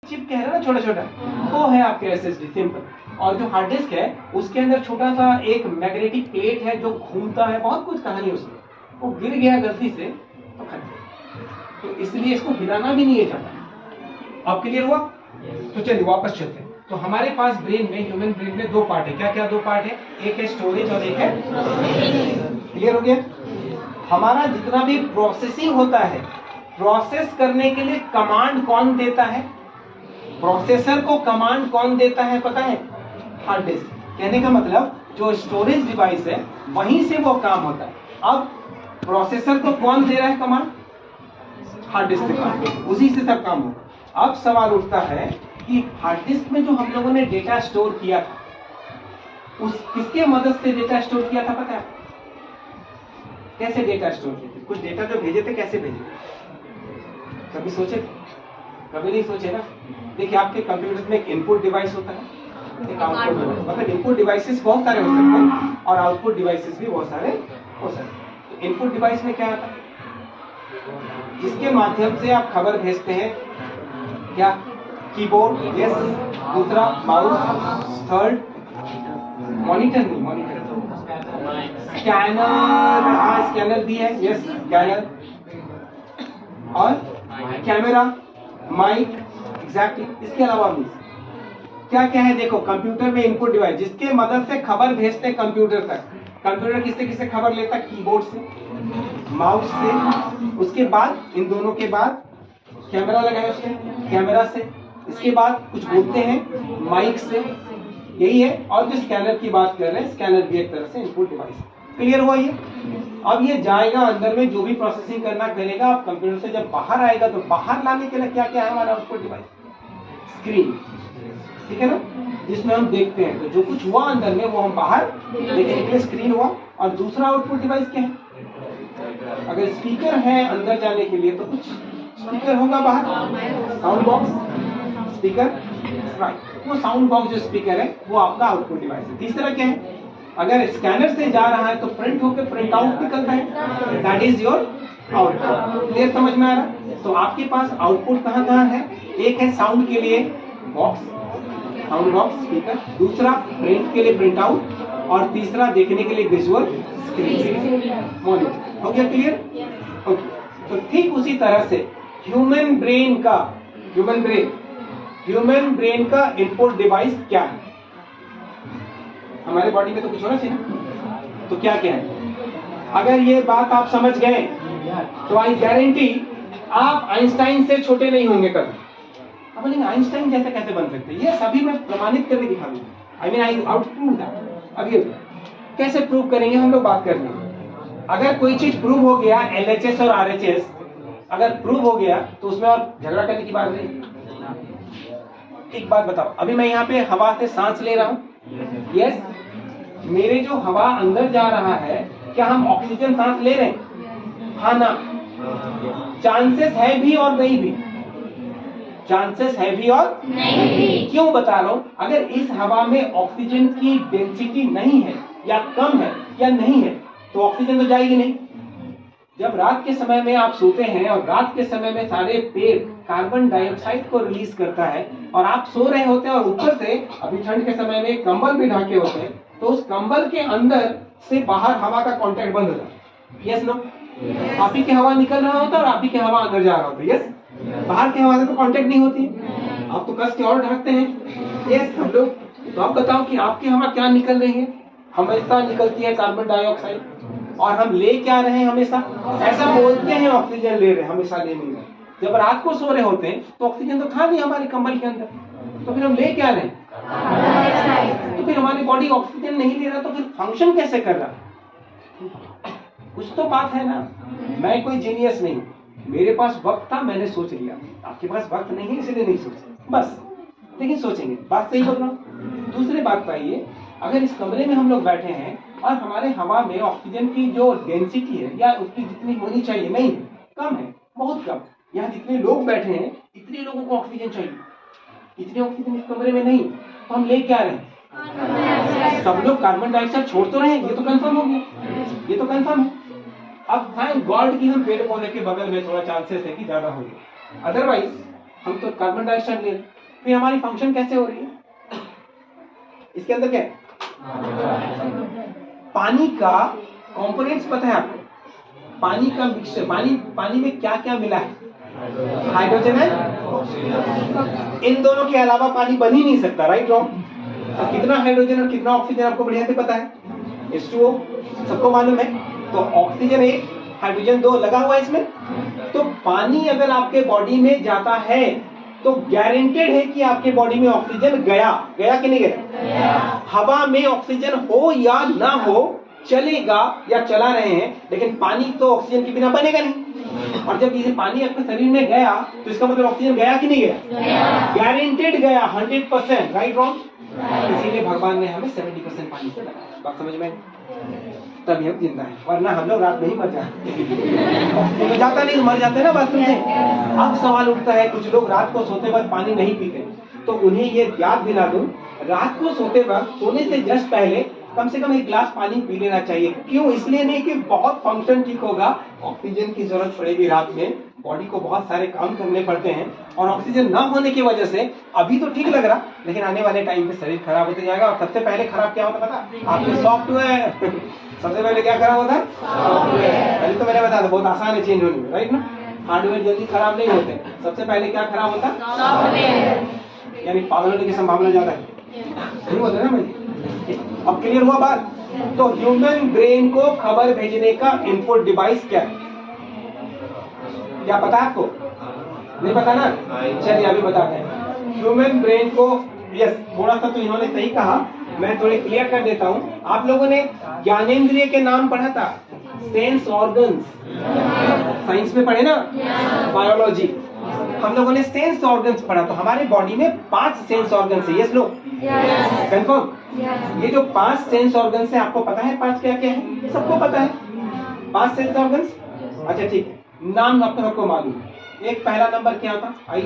Chip कह रहे हैं ना छोटा छोटा, वो है आपके एसएसडी सिंपल। और जो हार्ड डिस्क है उसके अंदर छोटा सा एक मैग्नेटिक प्लेट है जो घूमता है, बहुत कुछ कहानी उसमें, वो गिर गया गलती से तो खत्म। तो इसलिए इसको गिराना भी नहीं है चाहता। अब क्लियर हुआ? तो चलिए वापस चलते हैं। तो हमारे पास ब्रेन में, ह्यूमन ब्रेन में दो पार्ट है। क्या क्या दो पार्ट है? एक है स्टोरेज और एक है। क्लियर हो गया? हमारा जितना भी प्रोसेसिंग होता है, प्रोसेस करने के लिए कमांड कौन देता है? प्रोसेसर को कमांड कौन देता है पता है? Hard disk. कहने का मतलब जो स्टोरेज डिवाइस है वहीं से वो काम होता है। अब प्रोसेसर को कौन दे रहा है कमांड? हार्ड डिस्क से, उसी से सब काम होगा। अब सवाल उठता है कि हार्ड डिस्क में जो हम लोगों ने डेटा स्टोर किया था, उस किसके मदद से डेटा स्टोर किया था पता है? कैसे डेटा स्टोर किए थे? कुछ डेटा जो भेजे थे कैसे भेजे थे? कभी सोचे थे? कभी नहीं सोचे ना। देखिए आपके कंप्यूटर में एक इनपुट डिवाइस होता है, एक आउटपुट डिवाइस। मतलब इनपुट डिवाइसेस बहुत सारे हो सकते हैं और आउटपुट डिवाइसेस भी बहुत सारे हो सकते हैं। तो इनपुट डिवाइस में क्या आता है? जिसके माध्यम से आप खबर भेजते हैं, क्या? Keyboard, yes. दूसरा माउस, थर्ड मॉनिटर, नहीं मॉनिटर, स्कैनर, हाँ स्कैनर भी है, यस स्कैनर, और कैमरा, माइक, एग्जैक्टली। इसके अलावा भी क्या क्या है? देखो कंप्यूटर में इनपुट डिवाइस जिसके मदद से खबर भेजते हैं कंप्यूटर तक। कंप्यूटर किससे किससे खबर लेता है? कीबोर्ड से, माउस से, उसके बाद इन दोनों के बाद कैमरा लगा है उसके, कैमरा से, इसके बाद कुछ बोलते हैं माइक से, यही है। और जो स्कैनर की बात कर रहे हैं, स्कैनर भी एक तरह से इनपुट डिवाइस। क्लियर हुआ ये? अब ये जाएगा अंदर में, जो भी प्रोसेसिंग करना करेगा। अब कंप्यूटर से जब बाहर आएगा तो बाहर लाने के लिए क्या क्या है हमारा आउटपुट डिवाइस? स्क्रीन, ठीक है ना, जिसमें हम देखते हैं। तो जो कुछ हुआ अंदर में वो हम बाहर देखने के लिए स्क्रीन हुआ। और दूसरा आउटपुट डिवाइस क्या है? अगर स्पीकर है अंदर जाने के लिए तो कुछ स्पीकर होगा बाहर, साउंड बॉक्स, स्पीकर, राइट। वो साउंड बॉक्स जो स्पीकर है वो आपका आउटपुट डिवाइस है। तीसरा क्या है? अगर स्कैनर से जा रहा है तो प्रिंट होकर प्रिंट आउट निकलता है, that is your output. Clear? समझ में आ रहा है? तो आपके पास आउटपुट कहाँ कहाँ है? एक है साउंड के लिए बॉक्स, साउंड बॉक्स, स्पीकर। दूसरा प्रिंट के लिए प्रिंट आउट, और तीसरा देखने के लिए विजुअल स्क्रीन, मॉनिटर। हो गया क्लियर? ओके। तो ठीक उसी तरह से ह्यूमन ब्रेन का इनपुट डिवाइस क्या है? हमारे बॉडी में तो कुछ होना चाहिए ना। तो क्या क्या है? अगर ये बात आप समझ गए तो आई गारंटी आप आइंस्टाइन से छोटे नहीं होंगे कभी। अब बोलेंगे आइंस्टाइन जैसे कैसे बन सकते हैं? ये सभी मैं प्रमाणित करके दिखा दूंगा। I mean I out prove that. अब ये कैसे प्रूव करेंगे हम लोग, बात करनी है। अगर कोई चीज प्रूव हो गया, LHS और RHS अगर प्रूव हो गया तो उसमें और झगड़ा करने की बात नहीं। एक बात बताओ, अभी मैं यहाँ पे हवा से सांस ले रहा हूँ, यस, मेरे जो हवा अंदर जा रहा है, क्या हम ऑक्सीजन सांस ले रहे हैं? हाँ ना? चांसेस है भी और नहीं भी, चांसेस है भी और नहीं भी। क्यों बता रहा हूं? अगर इस हवा में ऑक्सीजन की डेंसिटी नहीं है या कम है या नहीं है तो ऑक्सीजन तो जाएगी नहीं। जब रात के समय में आप सोते हैं और रात के समय में सारे पेड़ कार्बन डाइऑक्साइड को रिलीज करता है और आप सो रहे होते हैं और ऊपर से अभी ठंड के समय में कंबल भी ढके होते हैं, तो उस कंबल के अंदर से बाहर हवा का कांटेक्ट बंद होता है, यस नो? आप ही की हवा निकल रहा होता है और आप ही की हवा अंदर जा रहा होता है, यस? बाहर की हवा से तो कांटेक्ट नहीं होती, आप तो कस के और ढकते हैं, यस हम लोग। तो आप बताओ कि आपकी हवा क्या निकल रही है? हमेशा निकलती है कार्बन डाइऑक्साइड, और हम ले क्या रहे हैं हमेशा? ऐसा बोलते हैं ऑक्सीजन ले रहे हैं, हमेशा ले नहीं रहे। जब रात को सो रहे होते हैं तो ऑक्सीजन तो था नहीं हमारे कंबल के अंदर, तो फिर हम ले क्या रहे हैं? तो फिर हमारी बॉडी ऑक्सीजन नहीं ले रहा तो फिर फंक्शन कैसे कर रहा? कुछ तो बात है ना। मैं कोई जीनियस नहीं, मेरे पास वक्त था, मैंने सोच लिया। आपके पास वक्त नहीं है इसलिए नहीं सोचे, बस। लेकिन सोचेंगे, बात सही बोल रहा हूँ। दूसरी बात पाइए, अगर इस कमरे में हम लोग बैठे हैं और हमारे हवा में ऑक्सीजन की जो डेंसिटी है या उसकी जितनी होनी चाहिए नहीं है, कम है, बहुत कम। यहाँ जितने लोग बैठे हैं इतने लोगों को ऑक्सीजन चाहिए, इतने ऑक्सीजन इस कमरे में नहीं, तो हम ले क्या रहे हैं? सब लोग कार्बन डाइऑक्साइड छोड़ तो रहे हैं, ये तो कंफर्म हो गया, ये तो कंफर्म है। अब थैंक गॉड की हम पेड़ पौधे के बगल में थोड़ा चांसेस है कि ज्यादा हो जाए, अदरवाइज हम तो कार्बन डाइऑक्साइड ले रहे। फिर हमारी फंक्शन कैसे हो रही है? इसके अंदर क्या है? पानी का कंपोनेंट्स पता है आपको? पानी का मिक्सचर, पानी में क्या क्या मिला है? हाइड्रोजन है, इन दोनों के अलावा पानी बन ही नहीं सकता, राइट रॉन्ग? तो कितना हाइड्रोजन और कितना ऑक्सीजन आपको बढ़िया से पता है? H2O सबको मालूम है। तो ऑक्सीजन 1, हाइड्रोजन 2 लगा हुआ है इसमें। तो पानी अगर आपके बॉडी में जाता है तो गारंटेड है कि आपके बॉडी में ऑक्सीजन गया कि नहीं गया? हवा में ऑक्सीजन हो या ना हो चलेगा या चला रहे हैं, लेकिन पानी तो ऑक्सीजन के बिना बनेगा नहीं। और जब ये पानी आपके शरीर में गया तो इसका मतलब ऑक्सीजन गया कि नहीं गया? गारंटेड गया 100%, राइट रॉन्ग? इसीलिए भगवान ने हमें 70% पानी से बनाया। बात समझ में? तभी हम जिंदा है, वरना हम लोग रात में ही मर जाते। ऑक्सीजन जाता नहीं, मर जाते ना। बात समझे? अब सवाल उठता है, कुछ लोग रात को सोते वक्त पानी नहीं पीते, तो उन्हें ये याद दिला दूं, रात को सोते वक्त सोने से जस्ट पहले कम से कम 1 गिलास पानी पी लेना चाहिए। क्यों? इसलिए नहीं कि बहुत फंक्शन ठीक होगा, ऑक्सीजन की जरूरत पड़ेगी रात में, बॉडी को बहुत सारे काम करने पड़ते हैं, और ऑक्सीजन ना होने की वजह से अभी तो ठीक लग रहा, लेकिन आने वाले टाइम पे शरीर खराब होते जाएगा। और सबसे पहले खराब क्या होता पता? आपके सॉफ्टवेयर। सबसे पहले क्या खराब होता है? सॉफ्टवेयर। पहले तो मैंने बताया था, बहुत आसान है चेंज होने में, राइट ना? हार्डवेयर जल्दी खराब नहीं होते, सबसे पहले क्या खराब होता? सॉफ्टवेयर। यानी पागल होने की संभावना ज्यादा है, नहीं होता ना भाई? अब क्लियर हुआ बात? तो ह्यूमन ब्रेन को खबर भेजने का इनपुट डिवाइस क्या है? क्या पता है आपको? नहीं पता ना? चलिए अभी बताते हैं। ह्यूमन ब्रेन को, यस, थोड़ा सा तो इन्होंने सही कहा, मैं थोड़े क्लियर कर देता हूं। आप लोगों ने ज्ञानेंद्रिय के नाम पढ़ा था, सेंस ऑर्गन्स, साइंस में पढ़े ना, बायोलॉजी। हम लोगों ने सेंस ऑर्गन्स पढ़ा, तो हमारे बॉडी में 5 सेंस ऑर्गन्स है। Yes no? कंफर्म? ये जो 5 सेंस ऑर्गन्स है, आपको पता है 5 क्या क्या है? सबको पता है 5 सेंस ऑर्गन्स? अच्छा ठीक है, नाम आपको सबको मालूम है। एक पहला नंबर क्या था? आई।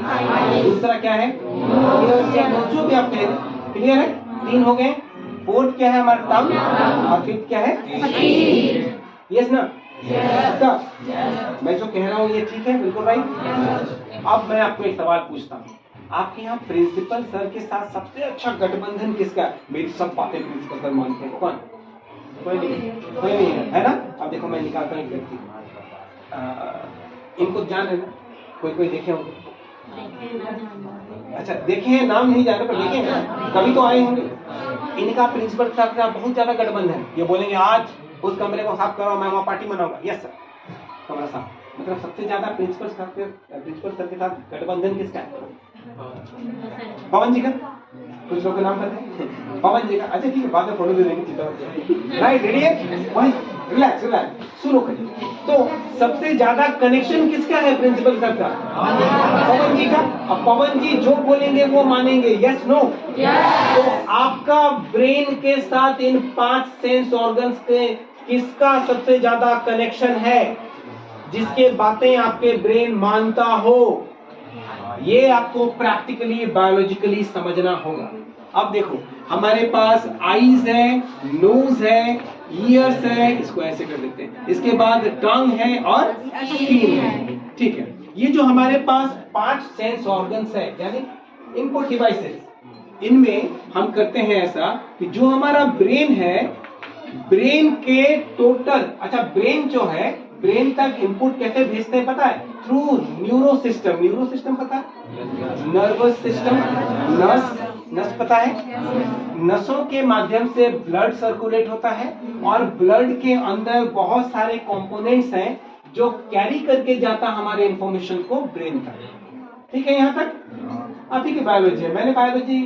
दूसरा क्या है? जो भी आप कह रहे, क्लियर है? 3 हो गए। 4th क्या है? हमारा टंग। और 5th क्या है? यस ना? मैं जो कह रहा हूँ ये ठीक है? बिल्कुल राइट। अब मैं आपको एक सवाल पूछता हूँ, आपके यहाँ प्रिंसिपल सर के साथ सबसे अच्छा गठबंधन किसका? मेरी सब बातें प्रिंसिपल सर मानते हैं, कौन? कोई नहीं है ना? अब देखो मैं निकालता हूँ एक व्यक्ति, इनको जान रहे ना? कोई देखे होंगे? अच्छा देखे हैं, नाम नहीं जान रहे पर देखे हैं, कभी तो आए होंगे। इनका प्रिंसिपल सर का बहुत ज्यादा गठबंधन है। ये बोलेंगे आज उस कमरे को साफ करो, मैं वहाँ पार्टी मनाऊंगा। यस सर, कमरा साफ। मतलब सबसे ज्यादा प्रिंसिपल सर के साथ गठबंधन किसका है? पवन जी का। कुछ लोग का नाम पता है? पवन जी का। अच्छा ठीक है, बाद में फोटो दे देंगे। राइट, रेडी है? रिलैक्स, सुनो। तो सबसे ज्यादा कनेक्शन किसका है प्रिंसिपल सर का? पवन जी का। अब पवन जी जो बोलेंगे वो मानेंगे, यस नो? तो आपका ब्रेन के साथ इन 5 सेंस ऑर्गन्स के किसका सबसे ज्यादा कनेक्शन है, जिसके बातें आपके ब्रेन मानता हो? ये आपको प्रैक्टिकली बायोलॉजिकली समझना होगा। अब देखो, हमारे पास आईज है, नोज है, ईयर्स है, इसको ऐसे कर देते हैं, इसके बाद टंग है और स्किन है, ठीक है। ये जो हमारे पास 5 सेंस ऑर्गन्स है, यानी इनपुट डिवाइसेस, इनमें हम करते हैं ऐसा कि जो हमारा ब्रेन है, ब्रेन के टोटल, अच्छा ब्रेन जो है, ब्रेन तक इनपुट कैसे भेजते हैं पता है? थ्रू न्यूरो सिस्टम पता है? नर्वस सिस्टम, नस पता है? नसों के माध्यम से ब्लड सर्कुलेट होता है, और ब्लड के अंदर बहुत सारे कंपोनेंट्स हैं जो कैरी करके जाता हमारे इंफॉर्मेशन को ब्रेन तक। ठीक है, यहाँ तक आप ही की बायोलॉजी है, मैंने बायोलॉजी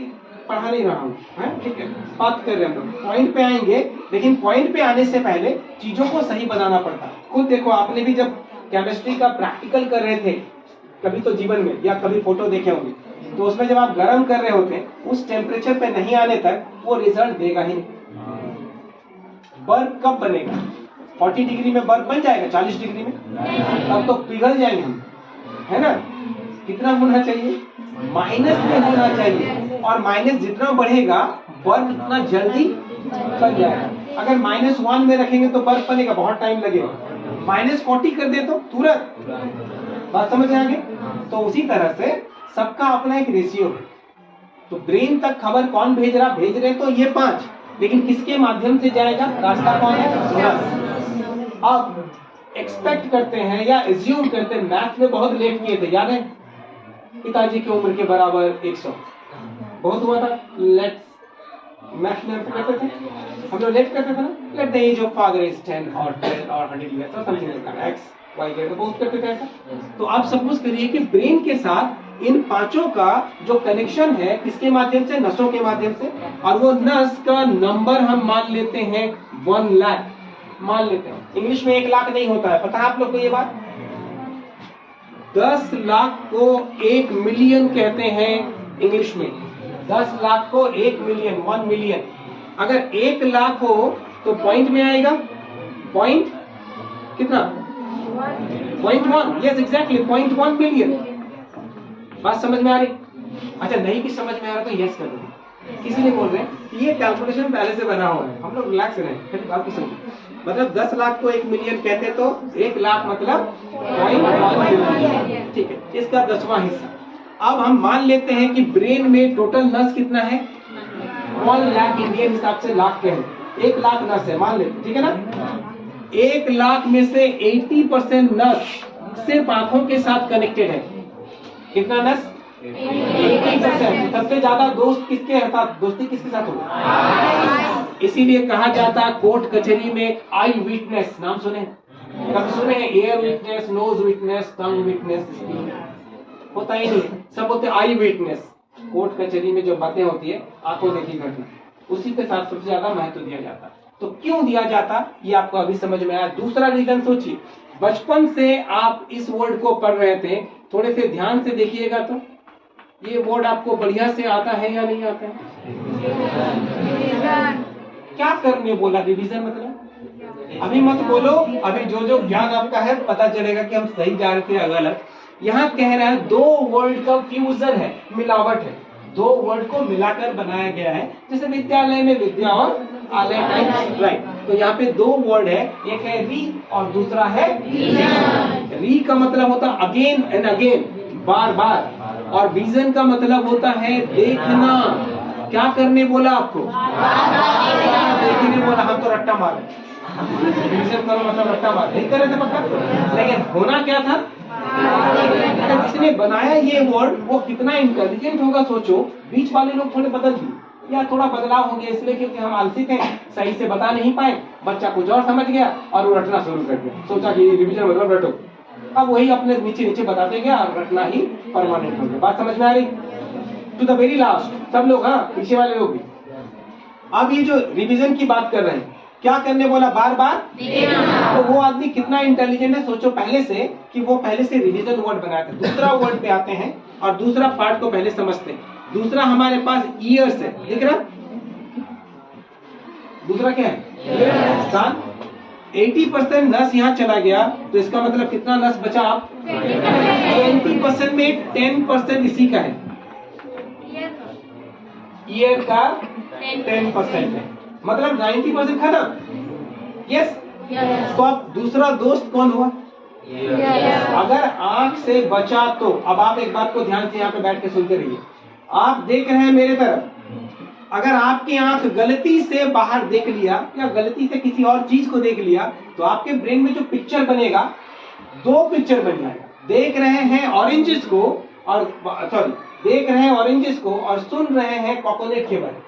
पढ़ा नहीं रहा हूँ, ठीक है, बात कर रहे हैं हम लोग। पॉइंट पे आएंगे, लेकिन पॉइंट पे आने से पहले चीजों को सही बनाना पड़ता है। खुद देखो, आपने भी जब केमिस्ट्री का प्रैक्टिकल कर रहे थे कभी तो जीवन में, या कभी फोटो देखे होंगे, तो उसमें जब आप गर्म कर रहे होते हैं, उस टेम्परेचर पे नहीं आने तक वो रिजल्ट देगा ही नहीं। बर्फ कब बनेगा? 40 डिग्री में बर्फ बन जाएगा, 40 डिग्री में तब तो पिघल जाएंगे हम, है ना? कितना होना चाहिए? माइनस में होना चाहिए, और माइनस जितना बढ़ेगा बर्फ उतना जल्दी बन जाएगा। अगर -1 में रखेंगे तो बर्फ बनेगा, बहुत टाइम लगेगा। -40 कर दे तो तुरंत। बात समझ में आ गई? तो उसी तरह से सबका अपना एक रेशियो है। तो ब्रेन तक खबर कौन भेज रहा? भेज रहे तो ये 5, लेकिन किसके माध्यम से जाएगा? रास्ता कौन है? नस। अब एक्सपेक्ट करते हैं या एज्यूम करते हैं, मैथ में बहुत लेट किए थे, याद है? पिताजी की उम्र के बराबर 100 बहुत हुआ था। लेट्स मैथ में करते थे हम लोग, लेट करते थे ना, let the age of father is 10 और 10 और 100 इयर्स और something like that, X Y Z बहुत करते थे ऐसा। तो आप सपोज करिए कि ब्रेन के साथ इन पांचों का जो कनेक्शन है किसके माध्यम से? नसों के माध्यम से। और वो नस का नंबर हम मान लेते हैं 1 लाख मान लेते हैं। इंग्लिश में 1 लाख नहीं होता है, पता है आप लोग को ये बात? 10 लाख को 1 मिलियन कहते हैं इंग्लिश में। 10 लाख को 1 मिलियन, 1 मिलियन। अगर 1 लाख हो तो पॉइंट में आएगा, पॉइंट कितना? 0.1, यस एग्जैक्टली 0.1 मिलियन। बात समझ में आ रही? अच्छा नहीं भी समझ में आ रहा तो यस कर दो। किसी ने बोल रहे हैं ये कैलकुलेशन पहले से बना हुआ है, हम लोग रिलैक्स रहें, फिर बात को समझो। मतलब 10 लाख को 1 मिलियन कहते तो 1 लाख मतलब 0.1 मिलियन, ठीक है, इसका 10वां हिस्सा। अब हम मान लेते हैं कि ब्रेन में टोटल नस कितना है? 1 लाख, इंडियन हिसाब से लाख के हैं, 1 लाख नस है मान लेते, ठीक है ना? 1 लाख में से 80% नस सिर्फ आंखों के साथ कनेक्टेड है। कितना नस? 80%। सबसे ज्यादा दोस्त किसके साथ, दोस्ती किसके साथ होगा? इसीलिए कहा जाता कोर्ट कचहरी में आई विटनेस, नाम सुने? कभी सुने? एयर विटनेस, नोज विटनेस, टंग विटनेस, होता ही नहीं, सब होते आई विटनेस। कोर्ट कचहरी में जो बातें होती है आंखों देखी घटना, उसी के साथ सबसे ज्यादा महत्व दिया जाता। तो क्यों दिया जाता ये आपको अभी समझ में आया। दूसरा रीजन सोचिए, बचपन से आप इस वर्ड को पढ़ रहे थे, थोड़े से ध्यान से देखिएगा तो ये वर्ड आपको बढ़िया से आता है या नहीं आता है? क्या करने बोला रिवीजन मतलब? अभी मत बोलो, अभी जो जो ज्ञान आपका है पता चलेगा कि हम सही जा रहे थे या गलत। यहाँ कह रहा है 2 वर्ड का फ्यूजन है, मिलावट है, 2 वर्ड को मिलाकर बनाया गया है, जैसे विद्यालय में विद्या और आलय, राइट। तो यहाँ पे 2 वर्ड है, एक है री और दूसरा है री का मतलब होता है अगेन एंड अगेन, बार बार, और विजन का मतलब होता है देखना। क्या करने बोला आपको? देखने बोला। हम तो रट्टा मारे, विजन करो मतलब रट्टा मार नहीं कर रहे थे पक्का, लेकिन होना क्या था? जिसने बनाया ये वर्ड वो कितना इंटेलिजेंट होगा सोचो। बीच वाले लोग थोड़े बदल दिए या थोड़ा बदलाव हो गया इसलिए क्योंकि हम आलसी थे, सही से बता नहीं पाए, बच्चा कुछ और समझ गया और वो रटना शुरू कर दिया, सोचा कि रिवीजन मतलब रटो। अब वही अपने नीचे नीचे बताते गया और रटना ही परमानेंट हो गया। बात समझ में आ रही? टू द वेरी लास्ट सब लोग, हाँ पीछे वाले लोग भी। अब ये जो रिवीजन की बात कर रहे हैं, क्या करने बोला? बार बार। तो वो आदमी कितना इंटेलिजेंट है सोचो पहले से, कि वो पहले से रिवीजन वर्ड बनाया था। दूसरा वर्ड पे आते हैं और दूसरा पार्ट को पहले समझते हैं। दूसरा हमारे पास ईयर्स है, दिख रहा? दूसरा क्या है? कान। 80% नस यहाँ चला गया तो इसका मतलब कितना नस बचा? आप 20% में 10% इसी का है, ईयर का 10% है, मतलब 90% खत्म। यस। तो अब दूसरा दोस्त कौन हुआ? अगर आंख से बचा तो अब आप एक बात को ध्यान से यहाँ पे बैठ के सुनते रहिए। आप देख रहे हैं मेरे तरफ, अगर आपकी आंख गलती से बाहर देख लिया या गलती से किसी और चीज को देख लिया तो आपके ब्रेन में जो पिक्चर बनेगा 2 पिक्चर बन जाएगा। देख रहे हैं ऑरेंजेस को और देख रहे हैं ऑरेंजेस को और सुन रहे हैं कोकोनट के बारे।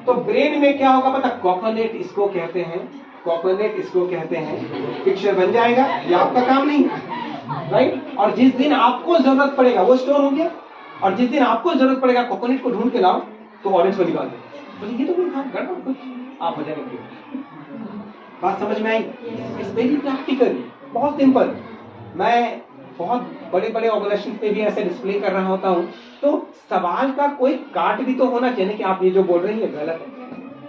तो ब्रेन में क्या होगा पता? कोकोनट इसको कहते हैं, कोकोनट इसको कहते हैं, पिक्चर बन जाएगा। ये आपका काम नहीं, राइट? और जिस दिन आपको जरूरत पड़ेगा वो स्टोर हो गया, और जिस दिन आपको जरूरत पड़ेगा कोकोनट को ढूंढ के लाओ तो ऑरेंज को निकाल दो, तो ये तो कोई काम गड़बड़ कुछ आप हो जाएंगे। बात समझ में आई? इट्स वेरी प्रैक्टिकल, बहुत सिंपल। मैं बहुत बड़े बड़े ऑर्गेनाइजेशन पे भी ऐसे डिस्प्ले कर रहा होता हूँ, तो सवाल का कोई काट भी तो होना चाहिए कि आप ये जो बोल रहे हैं गलत है।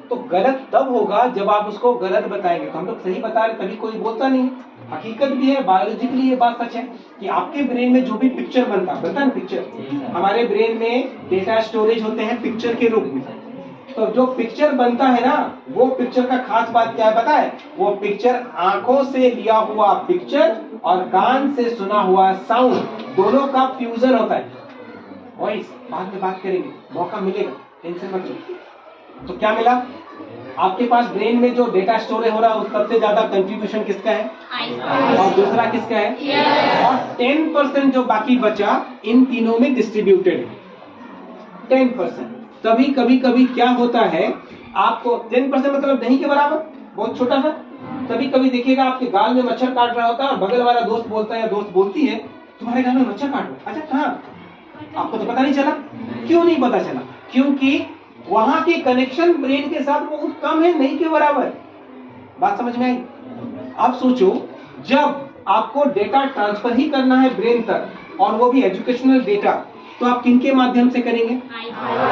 तो गलत तब होगा जब आप उसको गलत बताएंगे। तो हम लोग सही बता रहे तभी कोई बोलता नहीं। हकीकत भी है, बायोलॉजिकली ये बात सच है कि आपके ब्रेन में जो भी पिक्चर बनता है पिक्चर, हमारे ब्रेन में डेटा स्टोरेज होते हैं पिक्चर के रूप में। तो जो पिक्चर बनता है ना, वो पिक्चर का खास बात क्या है पता है? वो पिक्चर आंखों से लिया हुआ पिक्चर और कान से सुना हुआ साउंड, दोनों का फ्यूजन होता है। वॉइस बाद में बात करेंगे, मौका मिलेगा, टेंशन मत लो। तो क्या मिला, आपके पास ब्रेन में जो डेटा स्टोर हो रहा है, सबसे ज्यादा कंट्रीब्यूशन किसका है, और दूसरा किसका है, और 10% जो बाकी बचा इन तीनों में डिस्ट्रीब्यूटेड है, 10%। तभी कभी कभी क्या होता है, आपको 10% मतलब नहीं के बराबर, बहुत छोटा सा। तभी कभी देखिएगा आपके गाल में मच्छर काट रहा होता है और बगल वाला दोस्त बोलता है या दोस्त बोलती है तुम्हारे गाल में मच्छर काट रहा है। अच्छा कहाँ, आपको तो पता नहीं चला। क्यों नहीं पता चला, क्योंकि वहां के कनेक्शन ब्रेन के साथ बहुत कम है, नहीं के बराबर। बात समझ में आई। अब सोचो, जब आपको डेटा ट्रांसफर ही करना है ब्रेन तक, और वो भी एजुकेशनल डेटा, तो आप किनके माध्यम से करेंगे,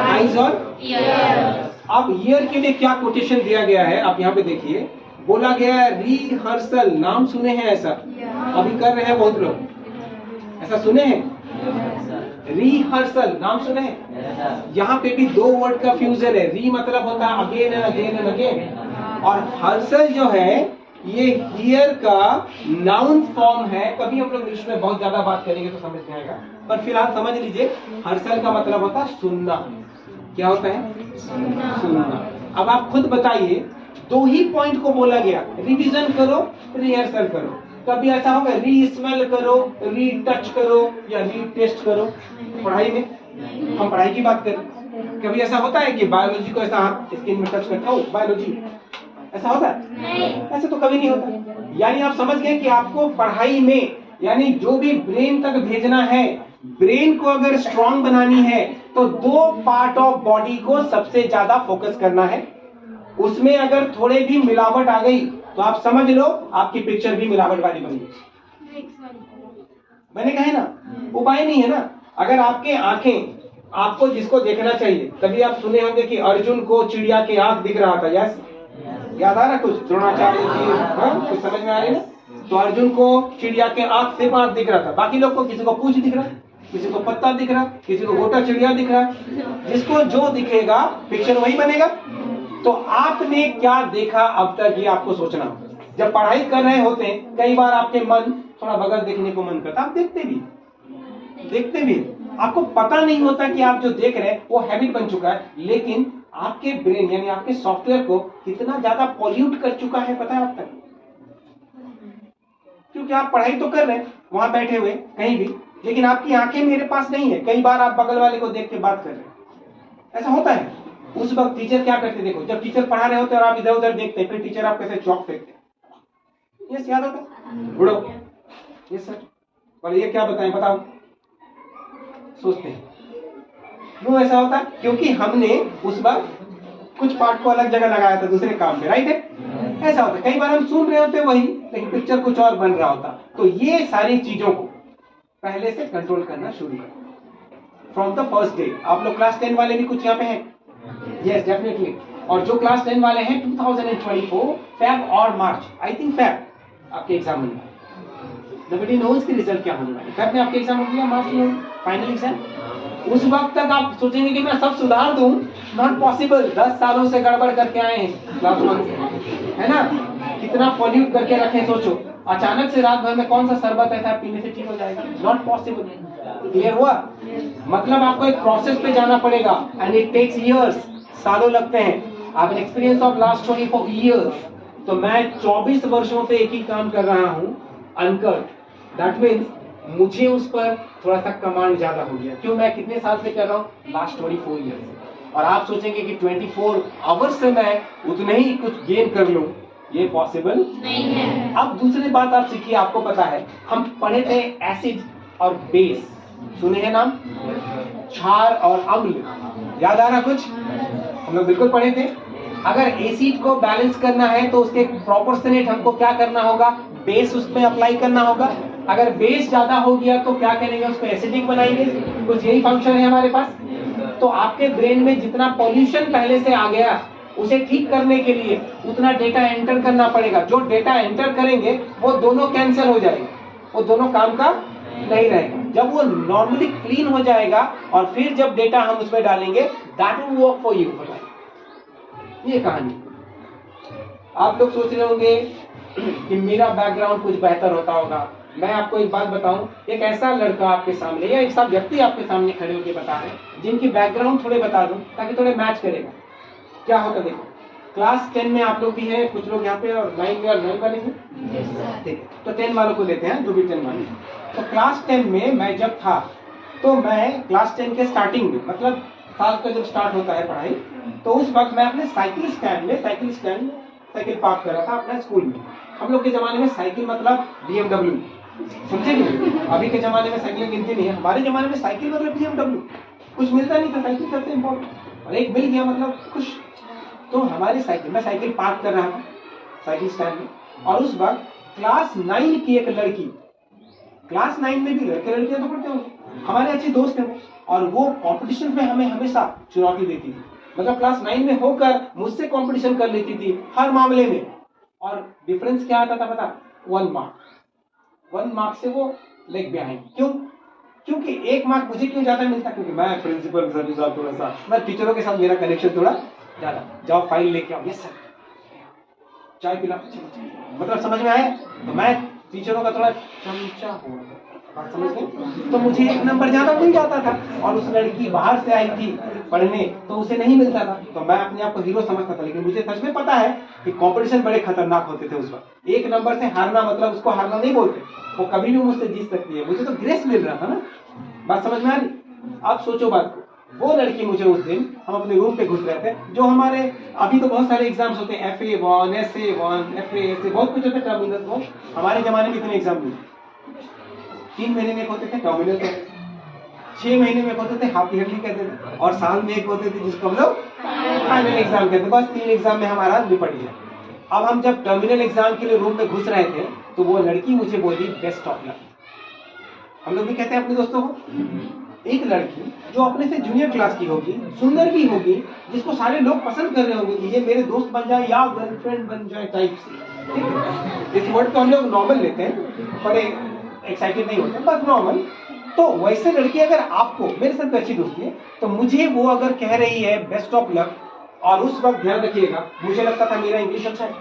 आईज और ईयर। अब ईयर के लिए क्या कोटेशन दिया गया है, आप यहाँ पे देखिए, बोला गया है रिहर्सल। नाम सुने हैं ऐसा, अभी कर रहे हैं बहुत लोग, ऐसा सुने हैं, रिहर्सल नाम सुने हैं। यहाँ पे भी दो वर्ड का फ्यूजन है, री मतलब होता है again and again and again, और हर्सल जो है ये हियर का नाउन फॉर्म है। कभी हम लोग इंग्लिश में बहुत ज्यादा बात करेंगे तो समझ में आएगा, पर फिलहाल समझ लीजिए, हर्सल का मतलब होता है सुनना। क्या होता है, सुनना। अब आप खुद बताइए, दो ही पॉइंट को बोला गया, रिवीजन करो, रिहर्सल करो। कभी ऐसा होगा री स्मेल करो, री टच करो या री टेस्ट करो। पढ़ाई में हम पढ़ाई की बात करें, कभी ऐसा होता है कि बायोलॉजी को ऐसा हाथ स्किन में टच करता हूँ, बायोलॉजी ऐसा होता है, ऐसे तो कभी नहीं होता। यानी आप समझ गए कि आपको पढ़ाई में, यानी जो भी ब्रेन तक भेजना है, ब्रेन को अगर स्ट्रांग बनानी है तो दो पार्ट ऑफ बॉडी को सबसे ज्यादा फोकस करना है। उसमें अगर थोड़े भी मिलावट आ गई तो आप समझ लो आपकी पिक्चर भी मिलावट वाली बन गई। मैंने कहा है ना, उपाय नहीं है ना। अगर आपके आंखें, आपको जिसको देखना चाहिए, कभी आप सुने होंगे कि अर्जुन को चिड़िया के आंख दिख रहा था, यस, याद आ रहा कुछ, द्रोणाचार्य जी, कुछ समझ में आ रही ना। तो अर्जुन को चिड़िया के आंख से आंख दिख रहा था, बाकी लोग को किसी को पूंछ दिख रहा, किसी को पत्ता दिख रहा, किसी को गोटा चिड़िया दिख रहा। जिसको जो दिखेगा पिक्चर वही बनेगा। तो आपने क्या देखा अब तक, ये आपको सोचना। जब पढ़ाई कर रहे होते हैं, कई बार आपके मन थोड़ा बगल देखने को मन करता, आप देखते भी, आपको पता नहीं होता कि आप जो देख रहे हैं वो हैबिट बन चुका है। लेकिन आपके ब्रेन यानी आपके सॉफ्टवेयर को कितना ज्यादा पॉल्यूट कर चुका है पता है आप तक, क्योंकि आप पढ़ाई तो कर रहे हैं वहां बैठे हुए कहीं भी, लेकिन आपकी आंखें मेरे पास नहीं है। कई बार आप बगल वाले को देख के बात कर रहे हैं, ऐसा होता है। उस वक्त टीचर क्या करते, देखो, जब टीचर पढ़ा रहे होते और आप इधर उधर देखते हैं, फिर टीचर आप कैसे चौक फेंकते हैं, यस, याद होता, उड़ो, यस सर, पर ये क्या बताएं, बताओ, सोचते हैं। क्यों ऐसा होता है, क्योंकि हमने उस वक्त कुछ पार्ट को अलग जगह लगाया था दूसरे काम पे, राइट है। ऐसा होता है, कई बार हम सुन रहे होते वही, लेकिन पिक्चर कुछ और बन रहा होता। तो ये सारी चीजों को पहले से कंट्रोल करना शुरू करो फ्रॉम द फर्स्ट डे। आप लोग क्लास 10 वाले भी कुछ यहाँ पे हैं, यस डेफिनेटली। और जो क्लास 10 वाले हैं 2024 फेब और मार्च, आई थिंक फेब आपके एग्जाम होने वाले, नोबडी नोज की रिजल्ट क्या होने वाले। फेब में आपके एग्जाम हो गया, मार्च में फाइनल एग्जाम। उस वक्त तक आप सोचेंगे कि मैं सब सुधार दूं, नॉट पॉसिबल। 10 सालों से गड़बड़ करके आए हैं क्लास 1 से, है ना, कितना पॉल्यूट करके रखे। सोचो अचानक से रात भर में कौन सा शरबत ऐसा पीने से ठीक हो जाएगा, नॉट पॉसिबल। क्लियर हुआ, मतलब आपको एक प्रोसेस पे जाना पड़ेगा, एंड इट टेक्स इयर्स, सालों लगते हैं। आप an experience of last 24 years. तो मैं 24 वर्षों से एक ही काम कर रहा हूँ अनकट, दैट मीन्स मुझे उस पर थोड़ा सा कमांड ज्यादा हो गया। क्यों, मैं कितने साल से कर रहा हूँ, लास्ट 24 ईयर्स। और आप सोचेंगे कि 24 आवर्स से मैं उतने ही कुछ गेन कर लूं, ये पॉसिबल नहीं है। अब दूसरी बात आप सीखिए, आपको पता है हम पढ़े थे एसिड और बेस, सुने हैं नाम, क्षार और अम्ल, याद आ रहा कुछ, हम लोग बिल्कुल पढ़े थे। अगर एसिड को बैलेंस करना है तो उसके प्रोपोर्शनेट हमको क्या करना होगा, बेस उसमें अप्लाई करना होगा। अगर बेस ज्यादा हो गया तो क्या करेंगे, उसको एसिडिक बनाएंगे। कुछ यही फंक्शन है हमारे पास। तो आपके ब्रेन में जितना पॉल्यूशन पहले से आ गया, उसे ठीक करने के लिए उतना डेटा एंटर करना पड़ेगा। जो डेटा एंटर करेंगे वो दोनों कैंसिल हो जाएंगे, वो दोनों काम का नहीं रहेगा। जब वो नॉर्मली क्लीन हो जाएगा और फिर जब डेटा हम उसमें डालेंगे, that will work for you. ये कहानी। आप लोग सोच रहे होंगे कि मेरा बैकग्राउंड कुछ बेहतर होता होगा, मैं आपको एक बात बताऊं, एक ऐसा लड़का आपके सामने या एक सब व्यक्ति आपके सामने खड़े होकर बता रहे हैं, जिनकी बैकग्राउंड थोड़े बता दूं ताकि थोड़े मैच करेगा। क्या होता देखो, क्लास 10 में आप लोग भी हैं, कुछ लोग यहाँ पे, और 9 में, और 9 वाले हैं, ठीक है, तो 10 वालों को लेते हैं, जो भी 10 वाले। तो क्लास 10 में मैं जब था, तो मैं क्लास 10 के स्टार्टिंग में, मतलब साल का जब स्टार्ट होता है पढ़ाई, तो उस वक्त मैं अपने साइकिल स्टैंड में साइकिल पार्क कर रहा था अपने स्कूल में। हम लोग के जमाने में साइकिल मतलब BMW, समझे नहीं? अभी के जमाने में साइकिल गिनती नहीं है, हमारे जमाने में साइकिल मतलब BMW। कुछ मिलता नहीं था, साइकिल सबसे इम्पोर्टेंट, और एक मिल गया मतलब खुश। तो हमारी मैं साइकिल पार्क कर रहा था साइकिल स्टैंड में, और उस वक्त क्लास 9 की एक लड़की, क्लास 9 में भी लड़के लड़कियां तो पढ़ते होंगे, हमारे अच्छे दोस्त हैं वो, और वो कंपटीशन में हमें हमेशा चुनौती देती थी। मतलब क्लास 9 में होकर मुझसे कंपटीशन कर लेती थी हर मामले में, और डिफरेंस क्या आता था पता? 1 मार्क से वो लेग बिहाइंड। क्यों? क्योंकि 1 मार्क मुझे क्यों ज्यादा मिलता? क्योंकि मैं प्रिंसिपल सर के साथ थोड़ा सा, मैं टीचरों के साथ मेरा कनेक्शन थोड़ा ज्यादा। जाओ फाइल लेके आओ, यस सर, चाय पिला, मतलब समझ में आया? तो मैं टीचरों का थोड़ा चमचा हो, बात समझ गए? तो मुझे 1 नंबर ज्यादा मिल जाता था, और उस लड़की बाहर से आई थी पढ़ने, तो उसे नहीं मिलता था। तो मैं अपने आप को हीरो समझता था, लेकिन मुझे सच में पता है कि कंपटीशन बड़े खतरनाक होते थे उस वक्त। 1 नंबर से हारना मतलब उसको हारना नहीं बोलते, वो कभी भी मुझसे जीत सकती है। मुझे तो ग्रेस मिल रहा था ना, बात समझ में आ रही? अब सोचो बात को, वो लड़की मुझे उस दिन, हम अपने रूम पे घुस रहे थे, जो हमारे अभी तो बहुत सारे एग्जाम्स होते हैं, FA1, SA1, FA ऐसे बहुत कुछ होते हैं टर्मिनल को। हमारे जमाने में इतने एग्जाम नहीं, 3 महीने में एक होते थे टर्मिनल के, 6 महीने में एक होते थे हाफ ईयरली कहते थे, और साल में एक होते थे जिसको हम लोग फाइनल एग्जाम कहते थे। बस 3 एग्जाम में हमारा निपट गया। अब हम जब टर्मिनल एग्जाम के लिए रूम में घुस रहे थे, तो वो लड़की मुझे बोली बेस्ट ऑफ लक। हम लोग भी कहते हैं अपने दोस्तों को, एक लड़की जो अपने से जूनियर क्लास की होगी, सुंदर भी होगी, जिसको सारे लोग पसंद कर रहे होंगे कि ये मेरे दोस्त बन जाए या गर्लफ्रेंड बन जाए टाइप से। इस वर्ड को हम लोग नॉर्मल लेते हैं, बड़े एक्साइटेड नहीं होते, बस नॉर्मल। तो वैसे लड़की अगर आपको, मेरे साथ अच्छी दोस्ती है, तो मुझे वो अगर कह रही है बेस्ट ऑफ लक, और उस वक्त ध्यान रखिएगा, मुझे लगता था मेरा इंग्लिश अच्छा है,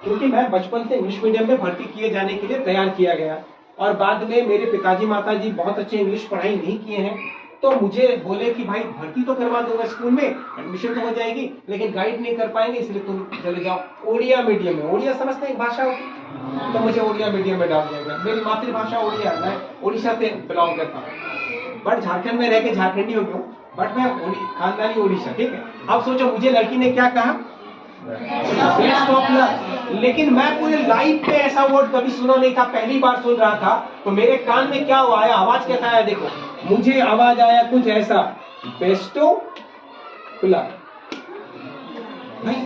क्योंकि मैं बचपन से इंग्लिश मीडियम में भर्ती किए जाने के लिए तैयार किया गया, और बाद में मेरे पिताजी माताजी बहुत अच्छे इंग्लिश पढ़ाई नहीं किए हैं, तो मुझे बोले कि भाई भर्ती तो करवा दूंगा स्कूल में, एडमिशन तो हो जाएगी, लेकिन गाइड नहीं कर पाएंगे, इसलिए तुम चले जाओ ओडिया मीडियम में। ओडिया समझते हैं एक भाषा होती, तो मुझे ओडिया मीडियम में डाल दिया गया। मेरी मातृभाषा ओडिया, मैं उड़ीसा से बिलोंग करता हूँ, बट झारखंड में रह के झारखंडी हो गया, बट मैं खानदानी ओडिशा, ठीक है। अब सोचो मुझे लड़की ने क्या कहा, बेस्ट ऑफ लक। लेकिन मैं पूरे लाइफ में ऐसा वर्ड कभी सुना नहीं था, पहली बार सुन रहा था। तो मेरे कान में क्या आया, आवाज कैसा आया देखो, मुझे आवाज आया कुछ ऐसा, बेस्ट ऑफ लक।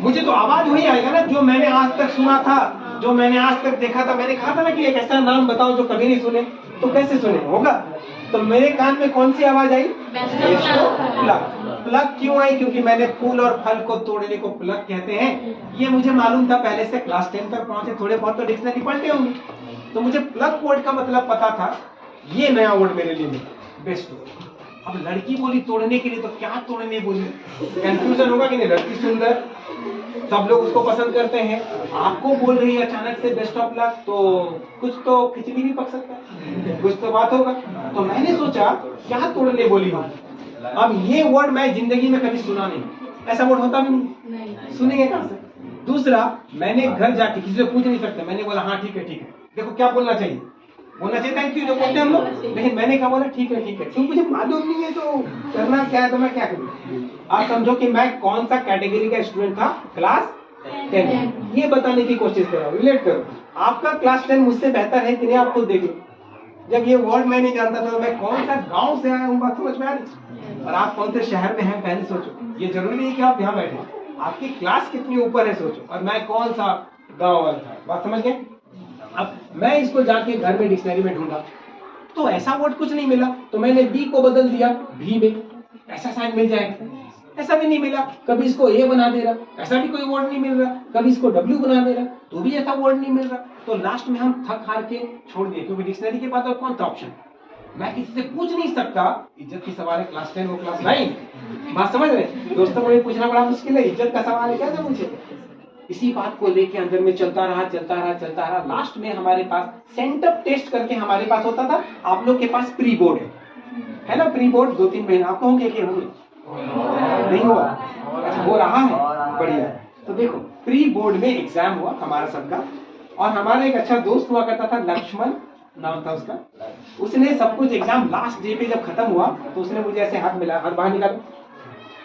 मुझे तो आवाज वही आएगा ना जो मैंने आज तक सुना था, जो मैंने आज तक देखा था। मैंने कहा था ना कि एक ऐसा नाम बताओ जो कभी नहीं सुने, तो कैसे सुने होगा? तो मेरे कान में कौन सी आवाज आई, बेस्ट ऑफ लक। प्लग क्यों आई? क्योंकि मैंने फूल और फल को तोड़ने को प्लग कहते हैं, ये मुझे मालूम था पहले से। क्लास 10 तक पहुंचे, थोड़े बहुत तो डिक्शनरी पढ़ते होंगे, तो मुझे प्लग वर्ड का मतलब पता था। ये नया वर्ड मेरे लिए बेस्ट। अब लड़की बोली तोड़ने के लिए, तो क्या तोड़ने बोली? कंफ्यूजन होगा कि नहीं? लड़की सुंदर, सब लोग उसको पसंद करते हैं, आपको बोल रही है अचानक से बेस्ट ऑफ लक, तो कुछ तो खिचड़ी भी पक सकता है, कुछ तो बात होगा। तो मैंने सोचा क्या तोड़ने बोली हो। अब ये वर्ड मैं जिंदगी में कभी सुना नहीं, ऐसा वर्ड होता भी नहीं, सुनेंगे कहां से? दूसरा, मैंने घर जाके किसी से पूछ नहीं सकते, मैंने बोला हाँ ठीक है ठीक है। देखो क्या बोलना चाहिए, बोलना चाहिए थैंक यू जो बोलते हैं हम लोग, लेकिन मैंने क्या बोला, ठीक है ठीक है, क्योंकि मुझे मालूम नहीं है तो करना क्या है, तो मैं क्या करूँ। आप समझो कि मैं कौन सा कैटेगरी का स्टूडेंट था क्लास 10, ये बताने की कोशिश कर रहा हूँ। रिलेट करो, आपका क्लास 10 मुझसे बेहतर है कि नहीं, आप खुद देख लो। जब ये वर्ड मैं नहीं जानता था, तो मैं कौन सा गांव से आया हूँ, बात समझ में आ रही? और आप कौन से शहर में हैं, पहले सोचो। ये जरूरी नहीं कि आप यहाँ बैठे, आपकी क्लास कितनी ऊपर है सोचो, और मैं कौन सा गांव वाला था, बात समझ गए? अब मैं इसको जाके घर में डिक्शनरी में ढूंढा, तो ऐसा वर्ड कुछ नहीं मिला, तो मैंने बी को बदल दिया भी में, ऐसा शायद मिल जाएगा, ऐसा भी नहीं मिला। कभी इसको ए बना दे रहा, ऐसा भी कोई वर्ड नहीं मिल रहा। कभी इसको डब्ल्यू बना दे रहा, तो भी ऐसा वर्ड नहीं मिल रहा। तो लास्ट में हम थक हार के छोड़ दिए, क्योंकि डिक्शनरी के बाद और कौन था ऑप्शन, मैं किसी से पूछ नहीं सकता। इज्जत की सवाल है, क्लास 10 वो क्लास 9, बात समझ रहे दोस्तों? मुझे पूछना बड़ा मुश्किल है, इज्जत का सवाल है, कैसे पूछे? इसी बात को लेके अंदर में चलता रहा। लास्ट में हमारे पास सेंटअप टेस्ट करके हमारे पास होता था। आप लोग के पास प्री बोर्ड है ना? प्री बोर्ड 2-3 महीने आपको होंगे कि होंगे? नहीं हुआ? अच्छा, हो रहा है, बढ़िया। तो देखो, प्री बोर्ड में एग्जाम हुआ हमारा सबका, और हमारा एक अच्छा दोस्त हुआ करता था, लक्ष्मण नाम था उसका। उसने सब कुछ एग्जाम लास्ट डे पे जब खत्म हुआ तो उसने मुझे ऐसे हाथ मिलाया, हाथ बाहर निकालो,